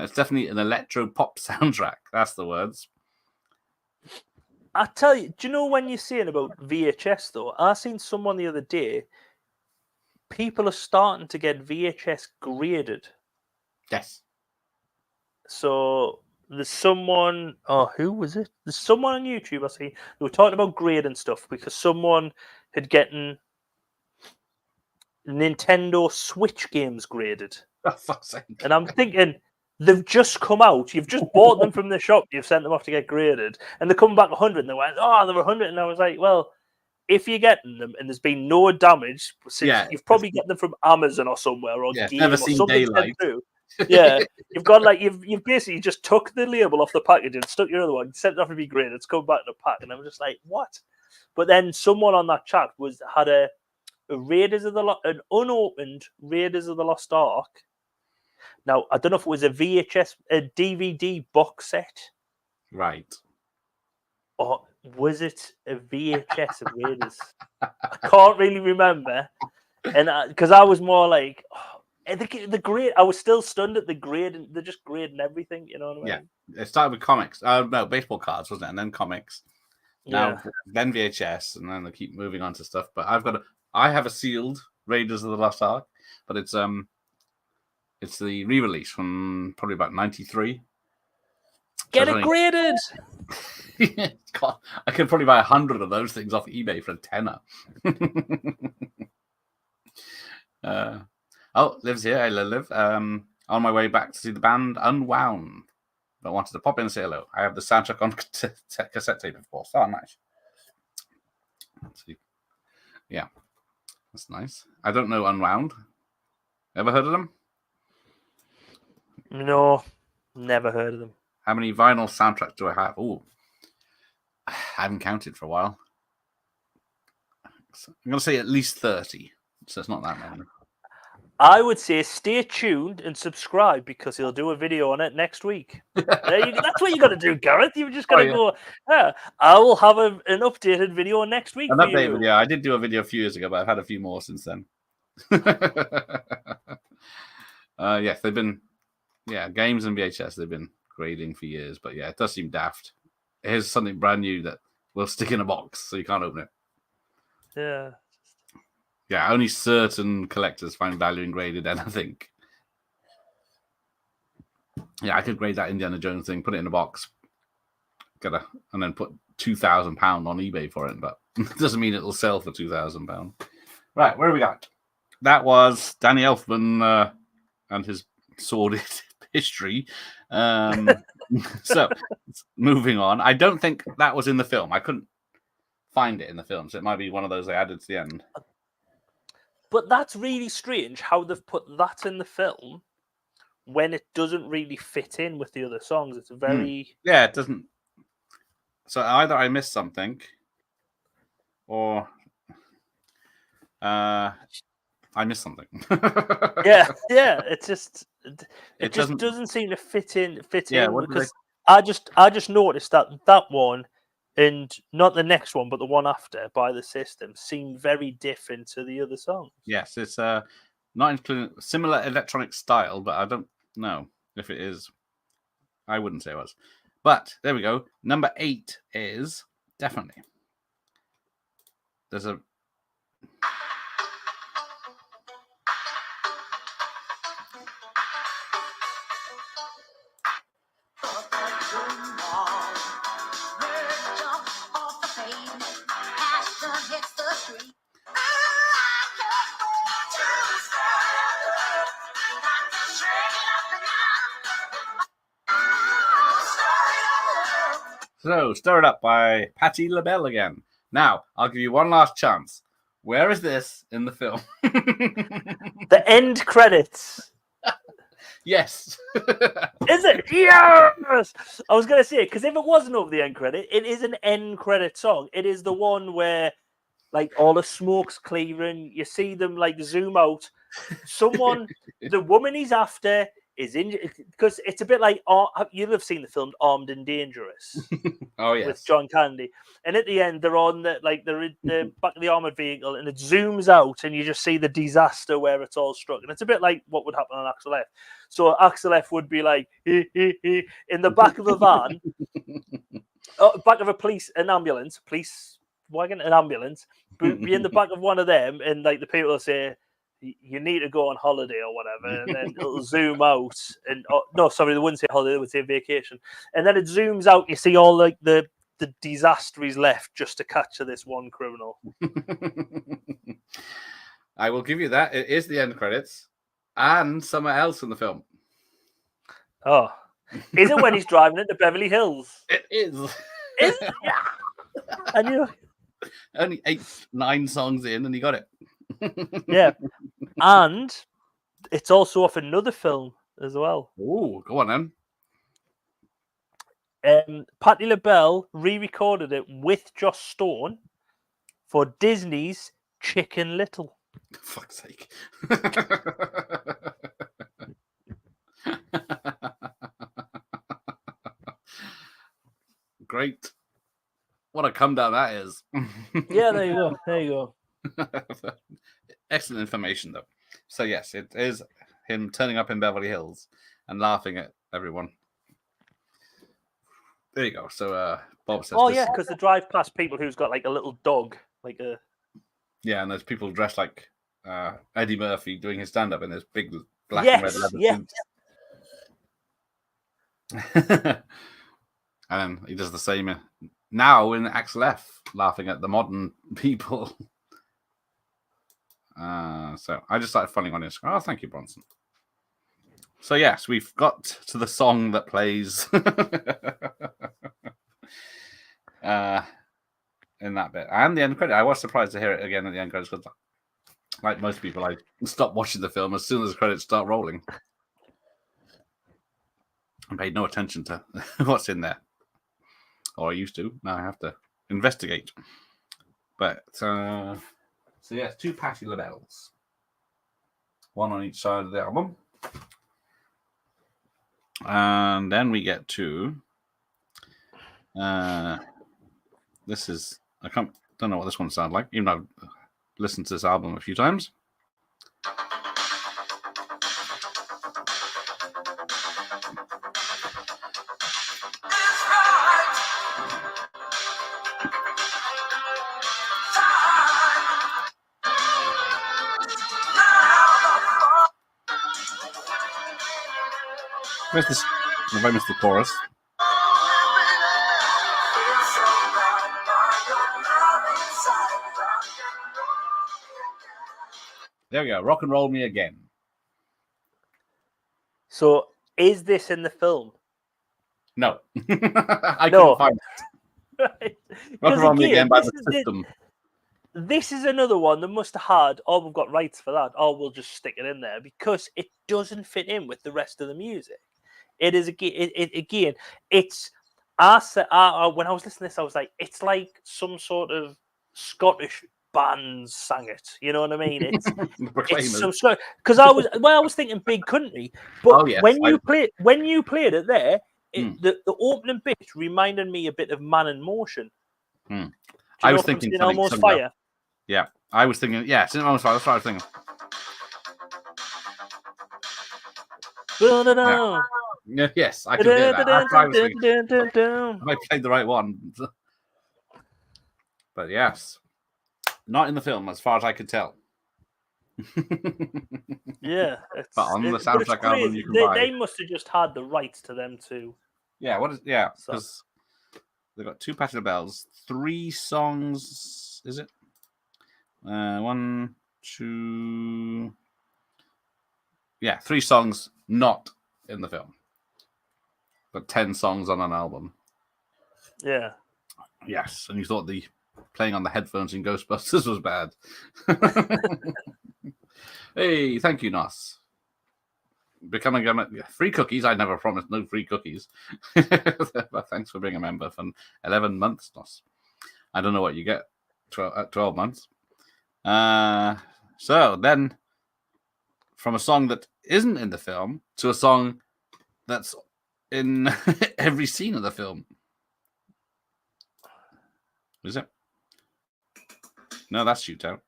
It's definitely an electro pop soundtrack. That's the words. I tell you, do you know when you're saying about VHS though? I seen someone the other day. People are starting to get VHS graded. Yes. So there's someone. Oh, who was it? There's someone on YouTube. I see. They were talking about grading stuff because someone had gotten Nintendo Switch games graded. Oh, fuck's sake. And I'm thinking, they've just come out. You've just bought them from the shop. You've sent them off to get graded. And they come back 100 and they went, oh, they were 100. And I was like, well, if you're getting them and there's been no damage, since you've probably get them from Amazon or somewhere or Game never or seen something daylight. through. Yeah, you've got like you've basically just took the label off the package and stuck your other one, sent it off to be graded. It's come back in a pack, and I'm just like, what? But then someone on that chat had a an unopened Raiders of the Lost Ark. Now I don't know if it was a VHS, a DVD box set, right? Or was it a VHS of Raiders? I can't really remember, and because I was more like. The grade, I was still stunned at the grade, and they're just grading everything, you know what I mean? Yeah, it started with comics. No, baseball cards, wasn't it? And then comics. Now, then VHS, and then they keep moving on to stuff. But I have a sealed Raiders of the Lost Ark, but it's the re-release from probably about '93. Get it graded. God, I could probably buy 100 of those things off eBay for a tenner. Lives here. I live. On my way back to see the band Unwound. But wanted to pop in and say hello. I have the soundtrack on cassette tape, of course. Oh, nice. Let's see. Yeah. That's nice. I don't know Unwound. Ever heard of them? No. Never heard of them. How many vinyl soundtracks do I have? Oh, I haven't counted for a while. So I'm going to say at least 30. So it's not that many. I would say stay tuned and subscribe because he'll do a video on it next week. That's what you got to do, Gareth. You've just got to go, I will have an updated video next week. An updated video. I did do a video a few years ago, but I've had a few more since then. Yes, they've been, games and VHS, they've been grading for years. But yeah, it does seem daft. Here's something brand new that will stick in a box so you can't open it. Yeah. Yeah, only certain collectors find value in graded, and I think, I could grade that Indiana Jones thing, put it in a box, and then put £2,000 on eBay for it, but it doesn't mean it'll sell for £2,000. Right, where are we at? That was Danny Elfman and his sordid history. So, moving on. I don't think that was in the film. I couldn't find it in the film, so it might be one of those they added to the end. But that's really strange how they've put that in the film when it doesn't really fit in with the other songs. It's very... Yeah, it doesn't... So either I missed something or I missed something. yeah. It just doesn't seem to fit in because I just noticed that one and not the next one, but the one after by the system seemed very different to the other songs. Yes, it's not including similar electronic style, but I don't know if it is. I wouldn't say it was. But there we go. Number 8 is definitely. There's a. So, Stir It Up by Patti LaBelle again. Now, I'll give you one last chance. Where is this in the film? The end credits. Yes. Is it? Yes! I was going to say it, because if it wasn't over the end credit, it is an end credit song. It is the one where, like, all the smoke's clearing. You see them, like, zoom out. The woman he's after is injured because it's a bit like you'll have seen the film Armed and Dangerous. Oh yes, with John Candy, and at the end they're on they're in the back of the armored vehicle, and it zooms out, and you just see the disaster where it's all struck, and it's a bit like what would happen on Axel F. So Axel F would be like in the back of a van, back of an ambulance, police wagon, an ambulance, be in the back of one of them, and like the people will say, you need to go on holiday or whatever, and then it'll zoom out, and no, sorry, they wouldn't say holiday, they would say vacation, and then it zooms out. You see all like the disaster he's left just to capture this one criminal. I will give you that. It is the end credits and somewhere else in the film. Oh, is it when he's driving into Beverly Hills? It is. Is it? Yeah. And you only 8-9 songs in, and he got it. Yeah, and it's also off another film as well. Oh, go on then. Patti LaBelle re-recorded it with Joss Stone for Disney's Chicken Little. For fuck's sake. Great. What a come down that is. Yeah, there you go. There you go. Excellent information, though. So, yes, it is him turning up in Beverly Hills and laughing at everyone. There you go. So, Bob says... Oh, yeah, because they drive past people who's got, like, a little dog. Like a... Yeah, and there's people dressed like Eddie Murphy doing his stand-up in this big black and red leather suit. And he does the same now in Axel F, laughing at the modern people. So I just started funning on his. Oh, thank you, Bronson. So yes, we've got to the song that plays in that bit and the end credit. I was surprised to hear it again at the end credits because, like most people, I stop watching the film as soon as the credits start rolling. I paid no attention to what's in there. Or I used to. Now I have to investigate. But, so yes, 2 Patti LaBelles. One on each side of the album. And then we get to... this is... I don't know what this one sounds like, even though I've listened to this album a few times. Where's this? Have I missed the chorus? There we go. Rock and Roll Me Again. So, is this in the film? No. I couldn't find it. Right. Rock and Roll Me Again by the System. This is another one that must have had, oh, we've got rights for that. Oh, we'll just stick it in there because it doesn't fit in with the rest of the music. It is again. It's when I was listening to this, I was like, it's like some sort of Scottish band sang it. You know what I mean? It's some because I was thinking Big Country, but when you played it there, the opening bit reminded me a bit of Man in Motion. I was thinking Almost Fire. Yeah, I was thinking. Yeah, it's Almost Fire. That's what I was thinking. Yes, I could hear that. I played the right one. But yes, not in the film as far as I could tell. Yeah. But on the soundtrack album you can buy. They must have just had the rights to them too. Yeah, because they've got 2 Patti LaBelles, 3 songs, is it? 1, 2... Yeah, 3 songs not in the film. But 10 songs on an album. Yeah. Yes, and you thought the playing on the headphones in Ghostbusters was bad. Hey, thank you, Nos. Becoming a free cookies. I never promised no free cookies. But thanks for being a member for 11 months, Nos. I don't know what you get at 12 months. So then, from a song that isn't in the film to a song that's in every scene of the film. Is it? No, that's Shootout.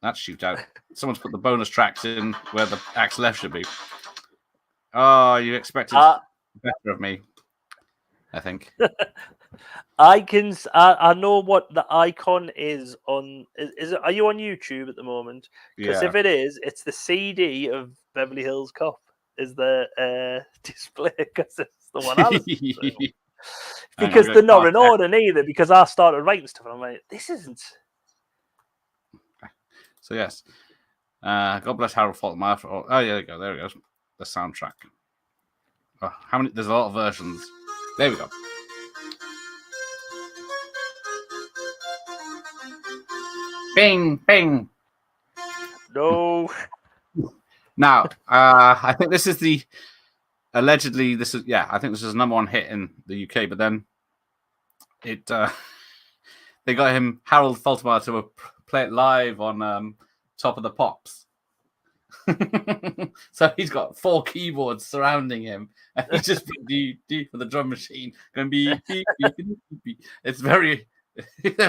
That's Shootout. Someone's put the bonus tracks in where the acts left should be. Oh, you expected better of me, I think. I know what the icon is on. Is it? Are you on YouTube at the moment? Because if it is, it's the CD of Beverly Hills Cop. Is the display? Because it's the one I was. Because they're not in order neither. Because I started writing stuff, and I'm like, this isn't. So yes, God bless Harold Faltermeyer. Oh yeah, there you go. There it goes. The soundtrack. Oh, how many? There's a lot of versions. There we go. Bing, bing. No. Now, I think this is the allegedly. This is I think this is the #1 hit in the UK. But then it they got him Harold Faltermeyer to play it live on Top of the Pops. So he's got 4 keyboards surrounding him, and he's just beep for the drum machine going beep beep beep beep beep. It's very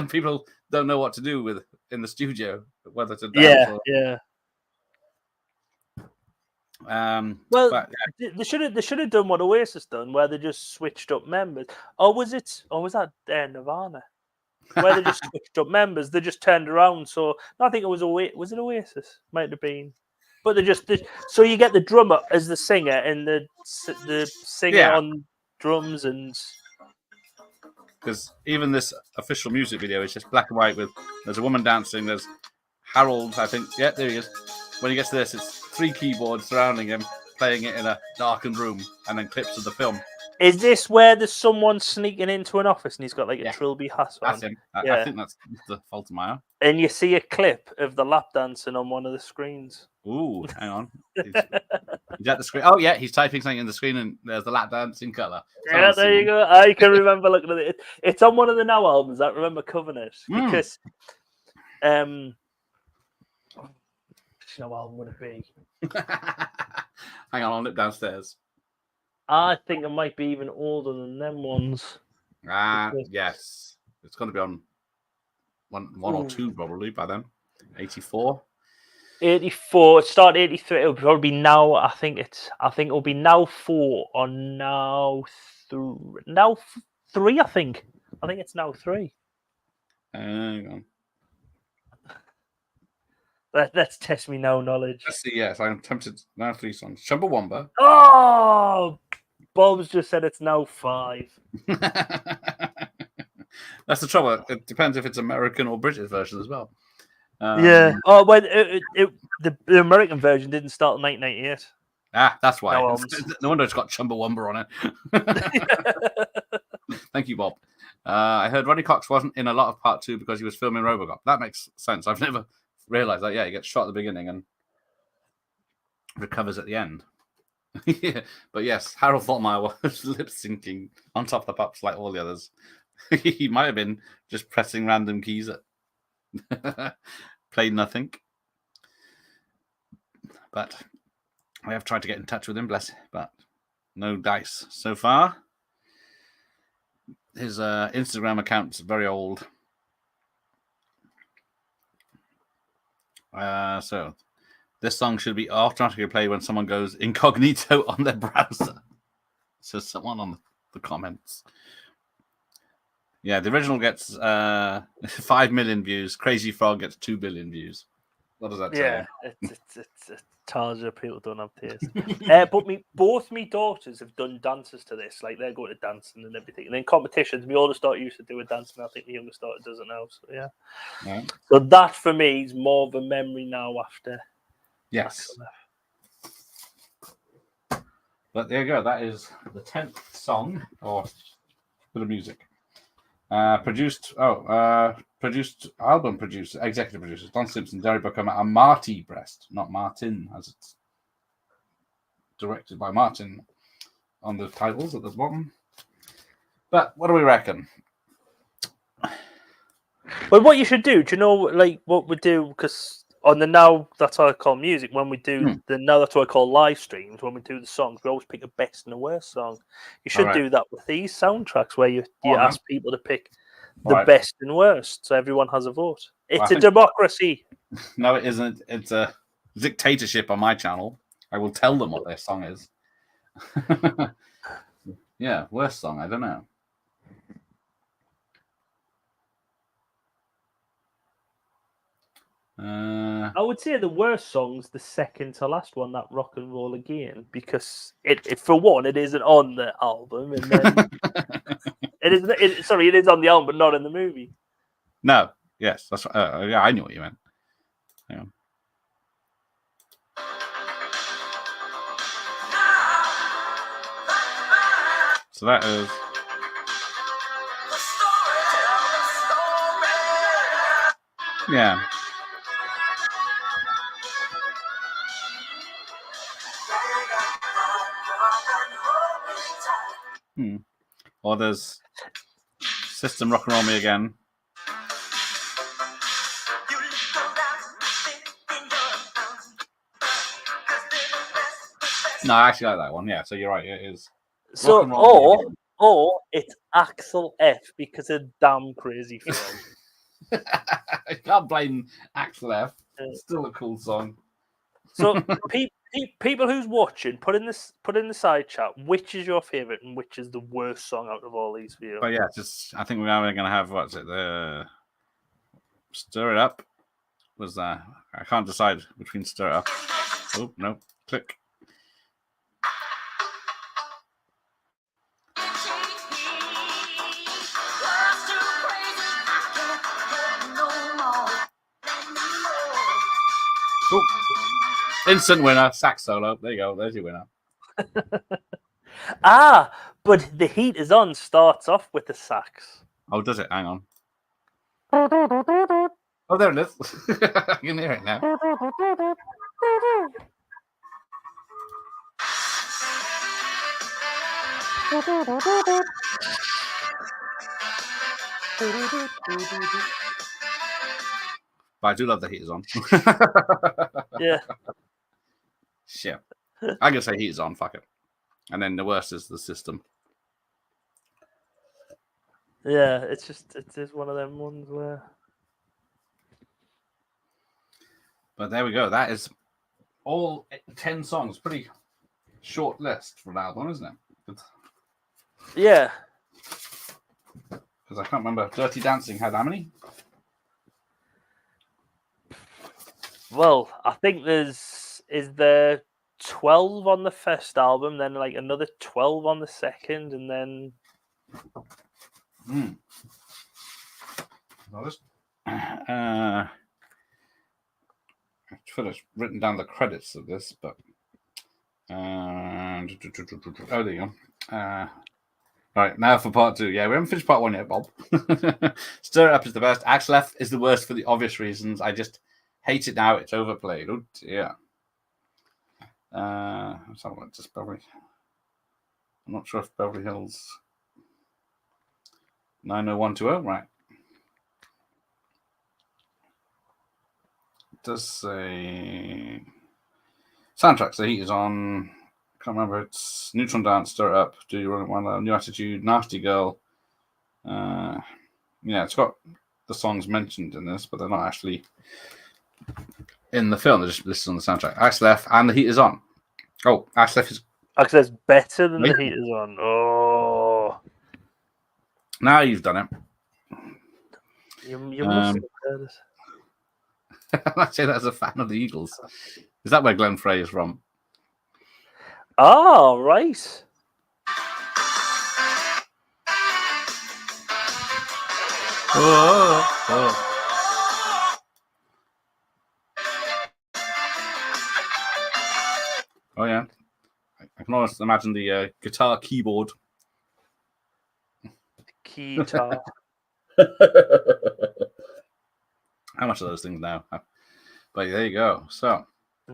people don't know what to do with in the studio, whether to dance or well, they should have done what Oasis done, where they just switched up members. Or was that Nirvana? Where they just switched up members, they just turned around. So I think it was it Oasis? Might have been, but so you get the drummer as the singer and the singer on drums, and because even this official music video is just black and white with there's a woman dancing. There's Harold, I think. Yeah, there he is. When he gets to this, it's 3 keyboards surrounding him, playing it in a darkened room, and then clips of the film. Is this where there's someone sneaking into an office and he's got like a trilby hat on? That's him. I think that's the Faltermeyer. And you see a clip of the lap dancing on one of the screens. Ooh, hang on. He's at the screen. Oh, yeah, he's typing something in the screen, and there's the lap dancing colour. Yeah, there you go. I can remember looking at it. It's on one of the Now albums. I remember covering it because, which Now album would it be? Hang on, I'll look downstairs. I think it might be even older than them ones. Yes, it's going to be on one or 2 probably by then. 84. 84. It started 83. It'll probably be Now. I think it'll be Now 4 or Now 3. Now 3. I think it's Now 3. Hang on. Let's test me now knowledge. Let's see. Yes, I'm tempted. Now 3 songs. Chumbawamba. Oh, Bob's just said it's Now 5. That's the trouble. It depends if it's American or British version as well. Yeah. Oh, well, the American version didn't start in 1998. That's why. No wonder it's got Chumbawamba on it. Thank you, Bob. I heard Roddy Cox wasn't in a lot of part 2 because he was filming RoboCop. That makes sense. I've never realized that. Yeah, he gets shot at the beginning and recovers at the end. Yeah. But yes, Harold Faltermeyer was lip syncing on Top of the Pops like all the others. He might have been just pressing random keys at played nothing. But I have tried to get in touch with him, but no dice so far. His Instagram account's very old. So this song should be automatically played when someone goes incognito on their browser. Says someone on the comments. Yeah, the original gets 5 million views. Crazy Frog gets 2 billion views. What does that say? Yeah, it's tells you people don't have taste. But both my daughters have done dances to this. Like they're going to dancing and everything. And then competitions, my oldest daughter used to do a dance, and I think the youngest daughter does it now. So yeah. So that for me is more of a memory now after. Yes. But there you go. That is the 10th song or bit of music. Executive producers Don Simpson, Derry Booker, and Marty Brest, not Martin, as it's directed by Martin on the titles at the bottom. But what do we reckon? Well, what you should do you know, like what we do? Because On the Now That's What I Call Music, when we do the Now That's What I Call live streams, when we do the songs, we always pick a best and a worst song. You should do that with these soundtracks where you ask people to pick the best and worst, so everyone has a vote. It's a democracy. No, it isn't. It's a dictatorship on my channel. I will tell them what their song is. Yeah, worst song, I don't know. I would say the worst song's the second to last one, that Rock and Roll Again, because it for one, it isn't on the album, and then it is on the album, but not in the movie. No, yes, that's yeah, I knew what you meant. Hang on. So that is. Yeah. Or there's System Rock and Roll Me Again. No, I actually like that one. Yeah, so you're right. It is. So, or it's Axel F because of Damn Crazy Film. I can't blame Axel F. It's still a cool song. So, people who's watching, put in the side chat which is your favorite and which is the worst song out of all these for you. But yeah, I think we're going to have the Stir It Up. Was that? I can't decide between Stir It Up. Oh no! Click. Oh. Instant winner, sax solo. There you go. There's your winner. But The Heat Is On starts off with the sax. Oh, does it? Hang on. Oh, there it is. I can hear it now. But I do love The Heat Is On. Yeah. Shit. I'm going to say Heat Is On, fuck it. And then the worst is the System. Yeah, it is one of them ones where... But there we go. That is all 10 songs. Pretty short list for an album, isn't it? Yeah. Because I can't remember. Dirty Dancing had how many? Well, I think is there 12 on the first album, then like another 12 on the second, and then... I should have written down the credits of this, but oh, there you go. Right, now for part 2. Yeah, we haven't finished part 1 yet, Bob. Stir It Up is the best. Axel F is the worst for the obvious reasons. I just hate it now. It's overplayed. Oh dear. Let's have a look. Just Beverly. I'm not sure if Beverly Hills 90120. Right. It does say soundtracks. The Heat Is On. Can't remember. It's Neutron Dance, Stir It Up, Do You Run It One, New Attitude, Nasty Girl. Yeah, it's got the songs mentioned in this, but they're not actually in the film. They're just listed on the soundtrack. Axel F and The Heat Is On. Oh, Axel F is better than The Heat Is On. Oh, now you've done it. You must have heard it. I say that as a fan of the Eagles. Is that where Glenn Frey is from? Oh, right. Oh. Oh yeah, I can almost imagine the guitar keyboard. Keytar. How much of those things now? But there you go. So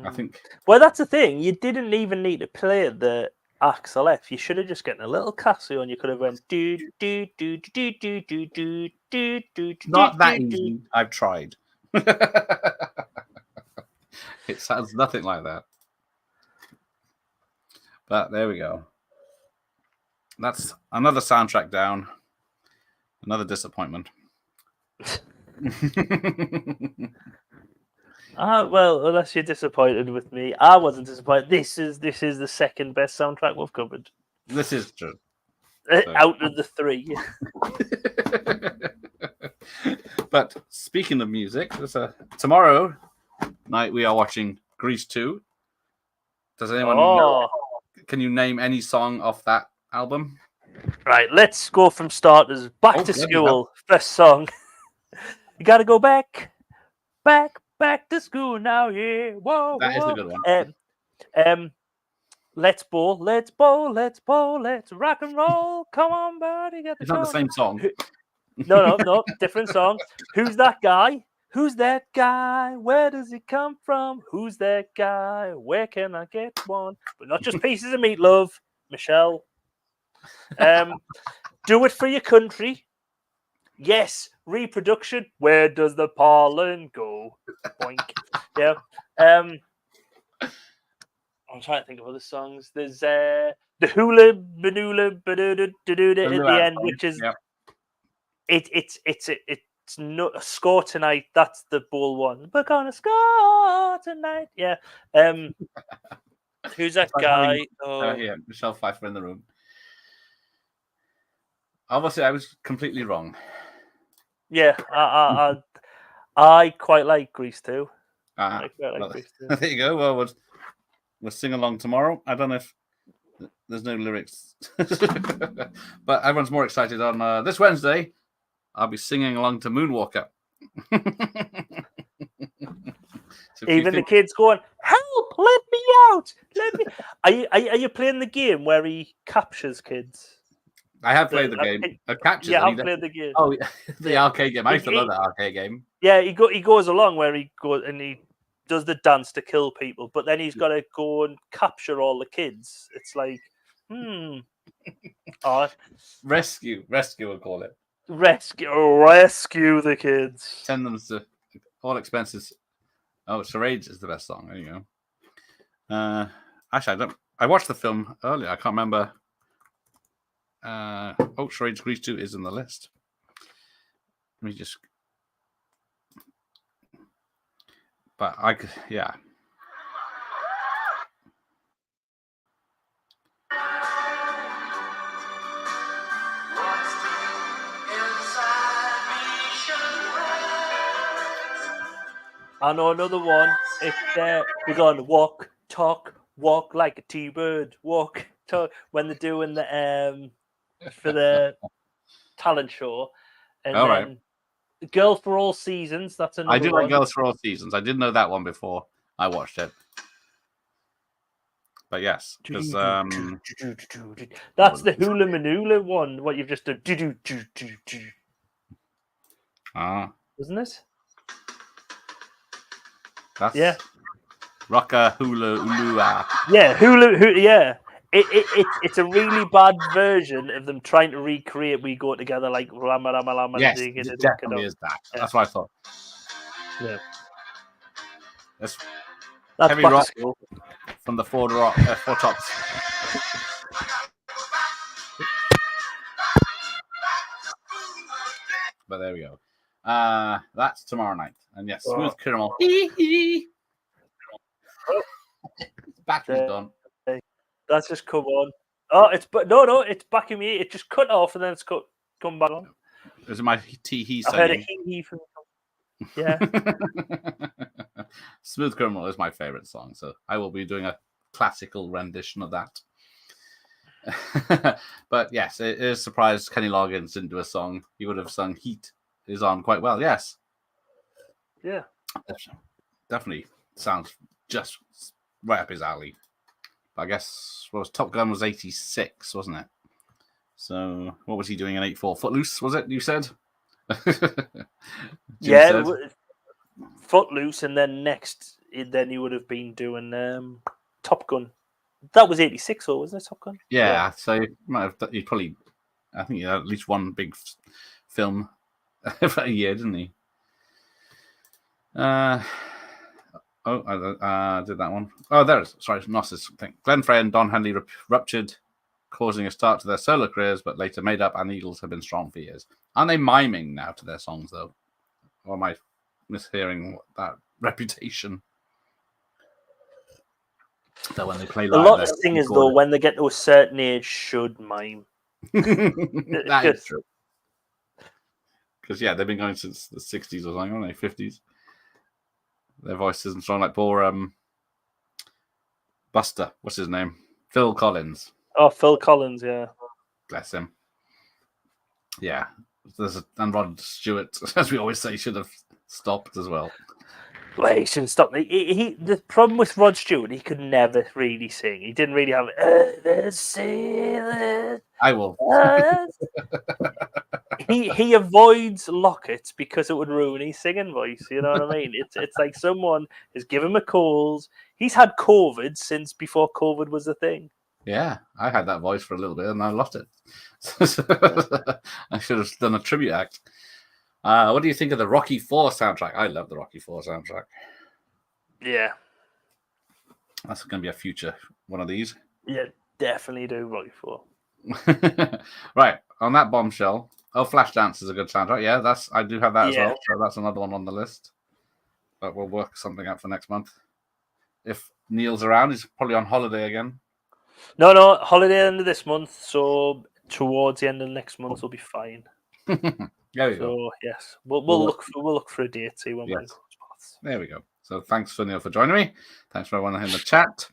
I think. Well, that's the thing. You didn't even need to play the Axel F. You should have just gotten a little Casio, and you could have went do do do do do do do do do. Not that easy. I've tried. It sounds nothing like that. But there we go. That's another soundtrack down. Another disappointment. Well, unless you're disappointed with me, I wasn't disappointed. This is the second best soundtrack we've covered. This is true. Out of the three. But speaking of music, tomorrow night we are watching Grease 2. Does anyone know? Can you name any song off that album? Right, let's go from starters. Back to school. First song. You gotta go back to school now. Yeah, whoa. That is a good one. Let's bowl, let's rock and roll. Come on, buddy. It's not the same song. No, different song. Who's that guy? Who's that guy? Where does he come from? Who's that guy? Where can I get one? But not just pieces of meat, love. Michelle. Do it for your country. Yes, reproduction. Where does the pollen go? Boink. Yeah. I'm trying to think of other songs. There's the hula banula at the end, which is it's not a score tonight. That's the bull one. We're gonna score tonight. Yeah. Who's that guy? Yeah, Michelle Pfeiffer in the room. Obviously, I was completely wrong. Yeah, I quite like Grease too. There you go. Well, we'll sing along tomorrow. I don't know if there's no lyrics, but everyone's more excited on this Wednesday. I'll be singing along to Moonwalker. Even the kids going, "Help! Let me out! Let me." Are you playing the game where he captures kids? I have played the game. Yeah, I've played the game. Oh, the arcade game. I used to love that arcade game. Yeah, he goes along where he goes and he does the dance to kill people, but then he's got to go and capture all the kids. It's like, Rescue, we'll call it. Rescue the kids. Send them to all expenses. Oh, Charades is the best song. There you go. Actually, I watched the film earlier. I can't remember. Charades Grease 2 is in the list. Let me just. But yeah. I know another one. It's we're going to walk, talk, walk like a T-bird. Walk, talk when they're doing the for the talent show. And all then right. Girls for All Seasons. That's another one. I did like Girls for All Seasons. I didn't know that one before I watched it. But yes, because that's the Hula Manula one. What you've just done. Isn't it? That's Rocka Hula Ulua. Yeah, Hula. Yeah. It's a really bad version of them trying to recreate We Go Together like Rama Rama Rama. Yes, it definitely is that. Yeah. That's what I thought. Yeah. That's heavy rock from the Four Tops. But there we go. That's tomorrow night. And yes, Smooth Criminal. Battery's done. That's just come on. Oh, no, it's backing me. It just cut off and then it's come back on. Is it my he I heard a he from. Yeah. Smooth Criminal is my favorite song, so I will be doing a classical rendition of that. But yes, it is surprised Kenny Loggins didn't do a song. He would have sung Heat is on quite well. Yes. Yeah. Definitely sounds just right up his alley. But I guess Top Gun was 86, wasn't it? So what was he doing in 84? Footloose, was it? You said? Yeah, Footloose, and then then he would have been doing Top Gun. That was 86, or wasn't it Top Gun? Yeah. So he probably, I think he had at least one big film for a year, didn't he? Oh, I did that one. Oh, there it is. Sorry, Gnosis thing. Glenn Frey and Don Henley ruptured, causing a start to their solo careers, but later made up, and the Eagles have been strong for years. Aren't they miming now to their songs, though? Or am I mishearing that reputation? That when they play live, a lot of singers, though, when they get to a certain age, should mime. That is true. Because, yeah, they've been going since the 60s or something, aren't they? 50s. Their voice isn't strong like poor Buster. What's his name? Phil Collins. Oh, Phil Collins, yeah. Bless him. Yeah. And Rod Stewart, as we always say, should have stopped as well. Well, he shouldn't stop. The problem with Rod Stewart, he could never really sing. He didn't really have I will. He avoids lockets because it would ruin his singing voice. You know what I mean? It's like someone has given him a cold. He's had COVID since before COVID was a thing. Yeah, I had that voice for a little bit and I lost it. I should have done a tribute act. What do you think of the Rocky IV soundtrack? I love the Rocky IV soundtrack. Yeah. That's going to be a future one of these. Yeah, definitely do Rocky IV. Right, on that bombshell. Oh, Flashdance is a good soundtrack. Yeah, I do have that as well. So that's another one on the list. But we'll work something out for next month. If Neil's around, he's probably on holiday again. No, holiday end of this month. So towards the end of next month, will be fine. There we go. Yes, we'll look for a date. See when we yes. There we go. So thanks for Neil for joining me. Thanks for everyone in the chat.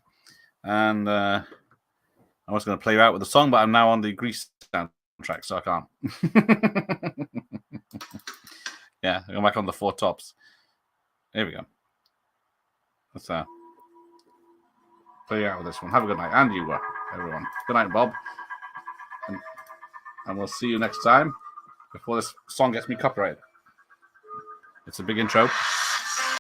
And I was going to play you out with the song, but I'm now on the Grease soundtrack, so I can't. Yeah, I'm back on the Four Tops. There we go. Let's play you out with this one. Have a good night, and you, everyone. Good night, Bob. And we'll see you next time before this song gets me copyrighted. It's a big intro.